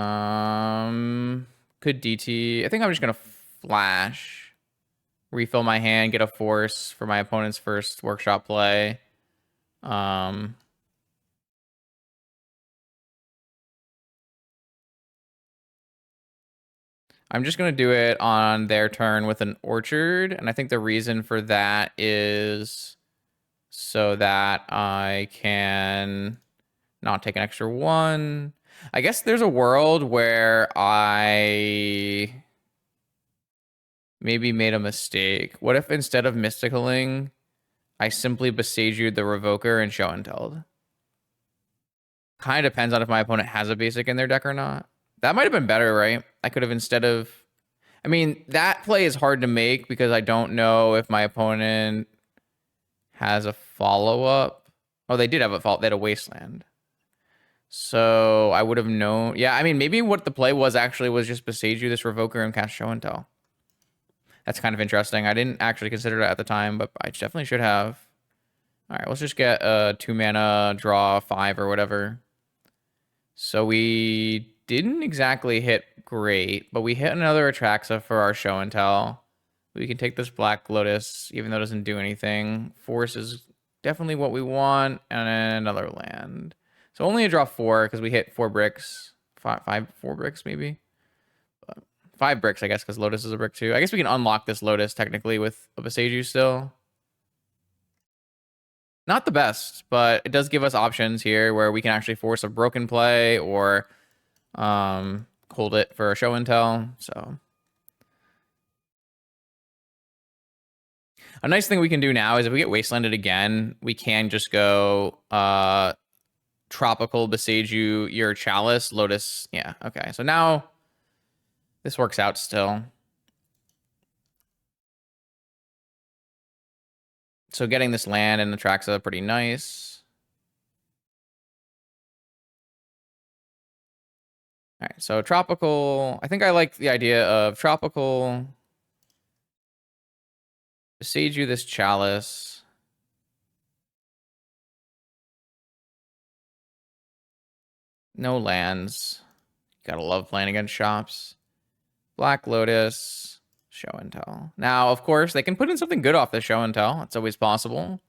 DT. I think I'm just gonna Flash, refill my hand, get a Force for my opponent's first workshop play. I'm just going to do it on their turn with an Orchard, and I think the reason for that is so that I can not take an extra one. I guess there's a world where I maybe made a mistake. What if instead of Mysticaling, I simply Besiege'd the Revoker and Show and Telled? Kind of depends on if my opponent has a basic in their deck or not. That might have been better, right? I could have instead of... I mean, that play is hard to make because I don't know if my opponent has a follow-up. Oh, they did have a follow-up. They had a Wasteland. So I would have known... Yeah, I mean, maybe what the play was actually was just Besiege you this Revoker and cast Show and Tell. That's kind of interesting. I didn't actually consider it at the time, but I definitely should have. All right, let's just get a 2-mana, draw 5 or whatever. So we didn't exactly hit great, but we hit another Atraxa for our show and tell. We can take this Black Lotus, even though it doesn't do anything. Force is definitely what we want, and then another land. So only a draw 4, because we hit 4 bricks 4 bricks maybe. But 5 bricks, I guess, because Lotus is a brick too. I guess we can unlock this Lotus technically with a Beseiju still. Not the best, but it does give us options here where we can actually force a broken play or hold it for a show and tell. So a nice thing we can do now is if we get wastelanded again, we can just go tropical Beseiju your Chalice Lotus. Yeah, okay. So now this works out still. So getting this land and the Traxa pretty nice. All right, so tropical. I think I like the idea of tropical. Beseiju this Chalice. No lands. Gotta love playing against shops. Black Lotus. Show and tell. Now, of course, they can put in something good off the show and tell. It's always possible.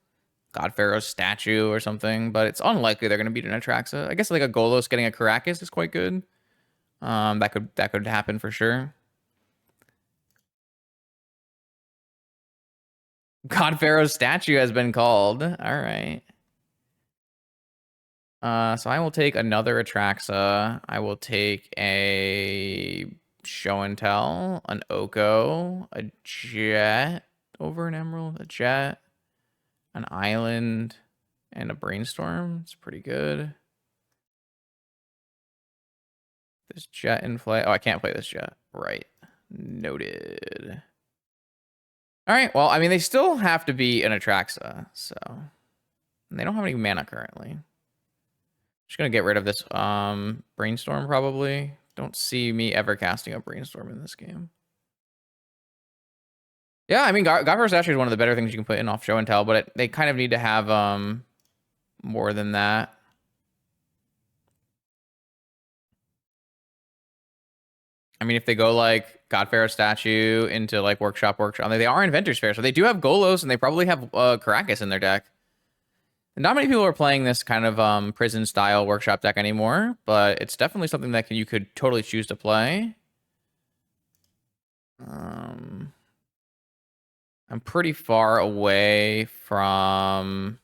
God Pharaoh's statue or something, but it's unlikely they're gonna beat an Atraxa. I guess like a Golos getting a Caracas is quite good. That could happen for sure. God Pharaoh's statue has been called. All right. So I will take another Atraxa. I will take a show and tell, an Oko, a jet over an emerald, a jet, an island, and a brainstorm. It's pretty good. This jet in play. Oh, I can't play this jet. Right. Noted. All right. Well, I mean, they still have to be an Atraxa, so and they don't have any mana currently. Just gonna get rid of this brainstorm probably. Don't see me ever casting a brainstorm in this game. Yeah, I mean, Godfar's Statue is one of the better things you can put in off show and tell, but they kind of need to have more than that. I mean, if they go like God Pharaoh statue into like workshop, they are Inventor's Fair, so they do have Golos and they probably have Caracas in their deck. And not many people are playing this kind of prison style workshop deck anymore, but it's definitely something that you could totally choose to play. I'm pretty far away from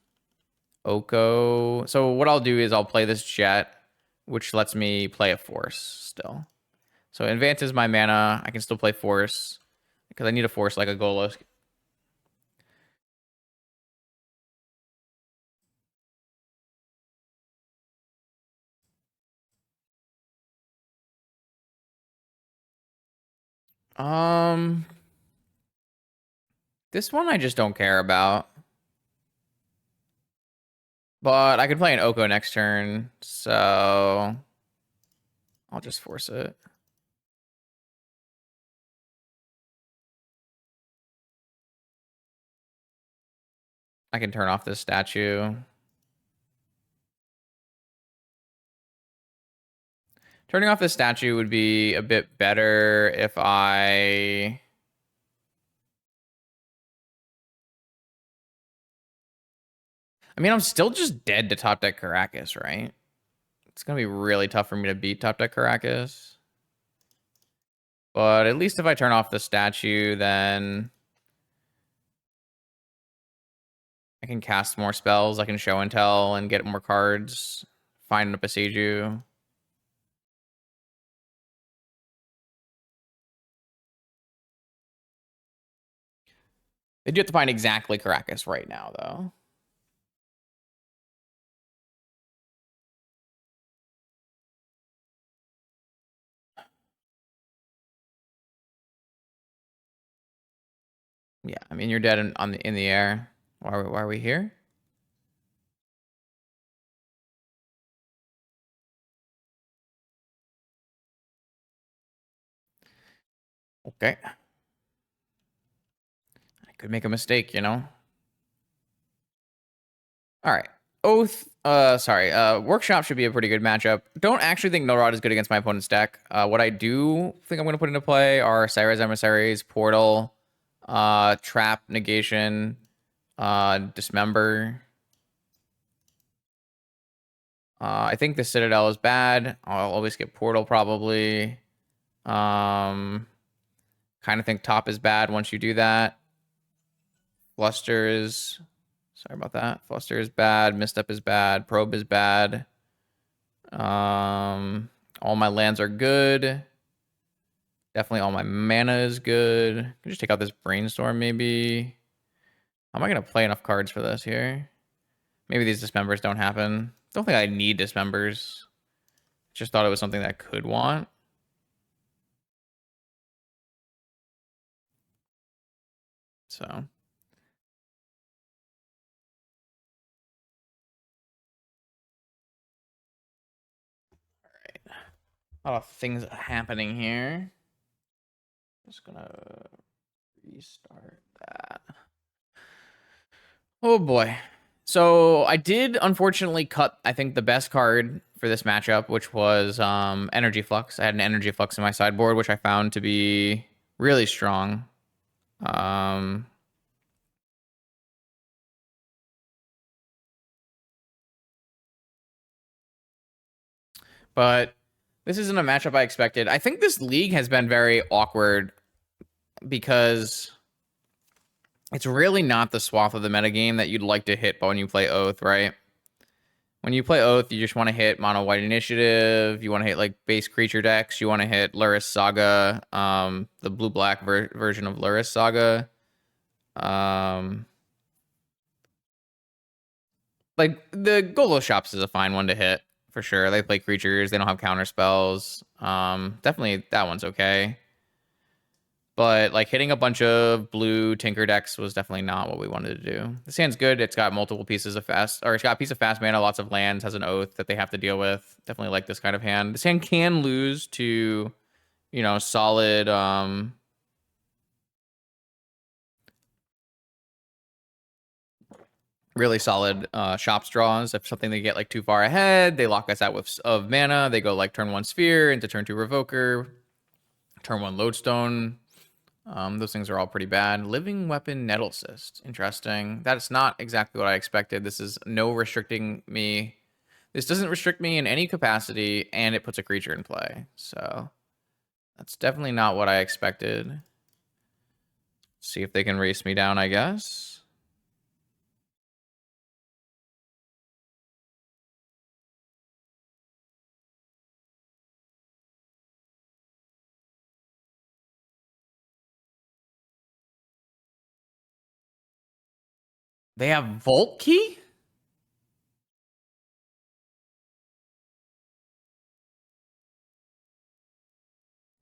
Oko. So what I'll do is I'll play this jet, which lets me play a force still. So it advances my mana. I can still play force because I need a force like a Golos. This one I just don't care about. But I could play an Oko next turn, so I'll just force it. I can turn off this statue. Turning off this statue would be a bit better if I... I mean, I'm still just dead to top deck Caracas, right? It's going to be really tough for me to beat top deck Caracas. But at least if I turn off the statue, then I can cast more spells. I can show and tell and get more cards. Find a Beseiju. They do have to find exactly Caracas right now, though. Yeah, I mean, you're dead in the air. Why are we here? Okay. I could make a mistake, you know? All right. Oath, Workshop should be a pretty good matchup. Don't actually think No Rod is good against my opponent's deck. What I do think I'm going to put into play are Syra's Emissaries, Portal, Trap, Negation, Dismember. I think the Citadel is bad. I'll always get Portal probably. Kind of think top is bad once you do that. Fluster is... Sorry about that. Fluster is bad. Misstep is bad. Probe is bad. All my lands are good. Definitely all my mana is good. Can just take out this Brainstorm maybe. Am I going to play enough cards for this here? Maybe these Dismembers don't happen. Don't think I need Dismembers. Just thought it was something that I could want. So. All right. A lot of things happening here. Just gonna restart that. Oh boy. So I did unfortunately cut, I think, the best card for this matchup, which was Energy Flux. I had an Energy Flux in my sideboard, which I found to be really strong. But this isn't a matchup I expected. I think this league has been very awkward because it's really not the swath of the metagame that you'd like to hit when you play Oath, right? When you play Oath, you just want to hit mono white initiative. You want to hit like base creature decks. You want to hit Lurrus Saga, the blue black version of Lurrus Saga. Like the Golo Shops is a fine one to hit for sure. They play creatures. They don't have counter spells. Definitely that one's okay. But like hitting a bunch of blue Tinker decks was definitely not what we wanted to do. This hand's good. It's got multiple pieces of fast, or it's got a piece of fast mana, lots of lands, has an Oath that they have to deal with. Definitely like this kind of hand. This hand can lose to, you know, solid, really solid shops draws. If something they get like too far ahead, they lock us out with of mana. They go like turn 1 Sphere into turn 2 Revoker, turn 1 Lodestone. Those things are all pretty bad. Living Weapon Nettle Cyst. Interesting. That's not exactly what I expected. This is no restricting me. This doesn't restrict me in any capacity, and it puts a creature in play. So that's definitely not what I expected. See if they can race me down, I guess. They have Vault Key?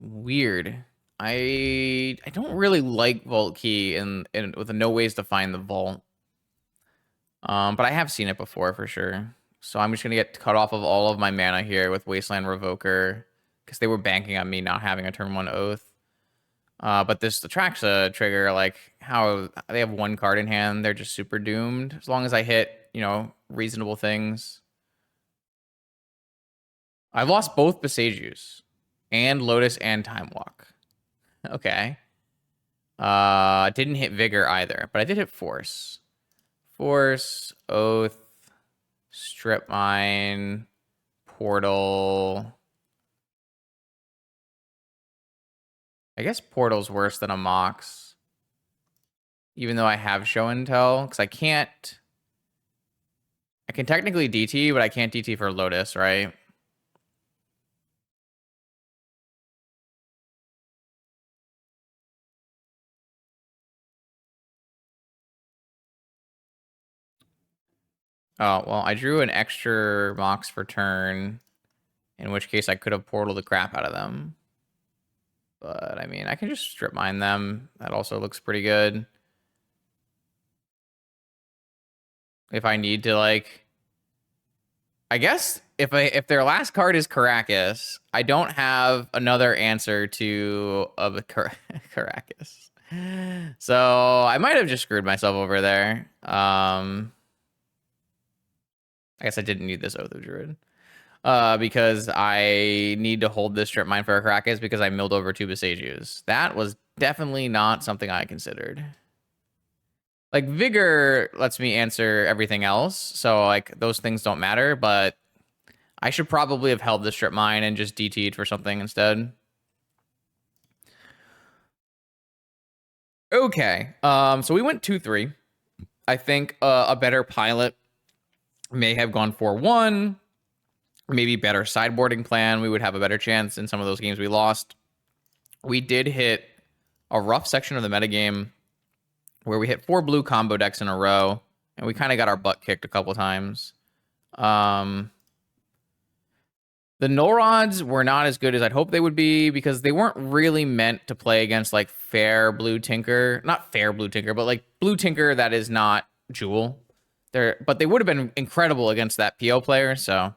Weird. I don't really like Vault Key and with no ways to find the vault. But I have seen it before for sure. So I'm just gonna get cut off of all of my mana here with Wasteland Revoker because they were banking on me not having a turn 1 Oath. But this Atraxa trigger, like how they have one card in hand, they're just super doomed. As long as I hit, you know, reasonable things. I lost both Besagius and Lotus and Time Walk. Okay. Didn't hit Vigor either, but I did hit Force. Force, Oath, Strip Mine, Portal. I guess Portal's worse than a Mox. Even though I have Show and Tell, because I can't... I can technically DT, but I can't DT for Lotus, right? Oh, well, I drew an extra Mox for turn, in which case I could have Portaled the crap out of them. But, I mean, I can just Strip Mine them. That also looks pretty good. If I need to, like... I guess if their last card is Caracas, I don't have another answer to a Caracas. So I might have just screwed myself over there. I guess I didn't need this Oath of Druid. Because I need to hold this Strip Mine for a Caracas because I milled over 2 Besagius. That was definitely not something I considered. Like, Vigor lets me answer everything else, so, like, those things don't matter, but I should probably have held the strip mine and just DT'd for something instead. Okay. So we went 2-3. I think a better pilot may have gone 4-1. Maybe better sideboarding plan. We would have a better chance in some of those games we lost. We did hit a rough section of the metagame where we hit 4 blue combo decks in a row, and we kind of got our butt kicked a couple times. The null rods were not as good as I'd hope they would be because they weren't really meant to play against like fair blue tinker. Not fair blue tinker, but like blue tinker that is not Jewel. But they would have been incredible against that PO player, so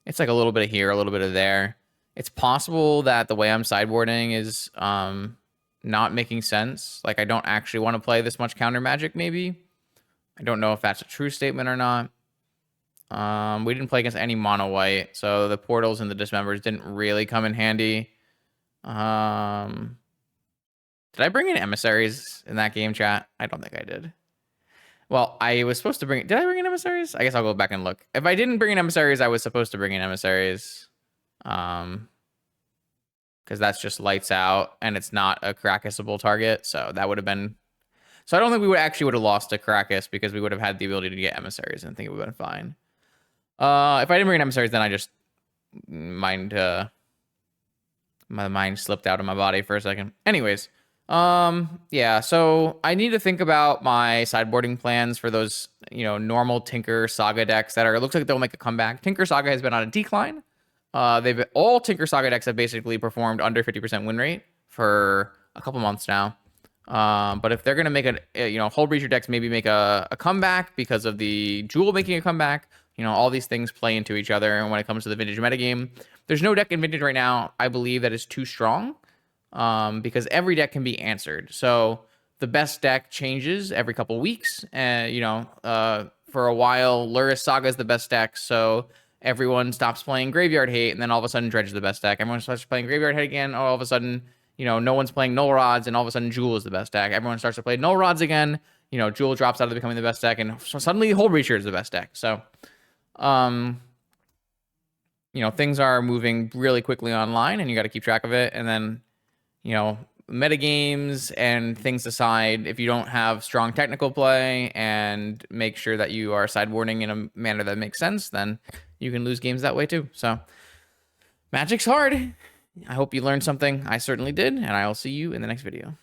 it's like a little bit of here, a little bit of there. It's possible that the way I'm sideboarding is not making sense. Like, I don't actually want to play this much counter magic, maybe. I don't know if that's a true statement or not. We didn't play against any mono white, so the portals and the dismembers didn't really come in handy. Did I bring in emissaries in that game, chat? I don't think I did. Well, I was supposed to bring... Did I bring in emissaries? I guess I'll go back and look. If I didn't bring in emissaries, I was supposed to bring in emissaries. Because that's just lights out, and it's not a Karakas-able target, so that would have been... So I don't think we would have lost to Karakas because we would have had the ability to get emissaries, and I think it would have been fine. If I didn't bring in emissaries, then I just... my mind slipped out of my body for a second. Anyways... yeah, so I need to think about my sideboarding plans for those, normal Tinker Saga decks that it looks like they'll make a comeback. Tinker Saga has been on a decline. All Tinker Saga decks have basically performed under 50% win rate for a couple months now. But if they're going to make Hull Breacher decks maybe make a comeback because of the Jewel making a comeback, all these things play into each other. And when it comes to the Vintage metagame, there's no deck in Vintage right now, I believe, that is too strong. Because every deck can be answered. So the best deck changes every couple weeks. And, for a while, Lurrus Saga is the best deck. So everyone stops playing Graveyard Hate. And then all of a sudden, Dredge is the best deck. Everyone starts playing Graveyard Hate again. All of a sudden, no one's playing Null Rods. And all of a sudden, Jewel is the best deck. Everyone starts to play Null Rods again. Jewel drops out of becoming the best deck. And so suddenly, Hull Breacher is the best deck. So, things are moving really quickly online. And you got to keep track of it. And then... metagames and things aside, if you don't have strong technical play and make sure that you are sideboarding in a manner that makes sense, then you can lose games that way too. So Magic's hard. I hope you learned something. I certainly did, and I will see you in the next video.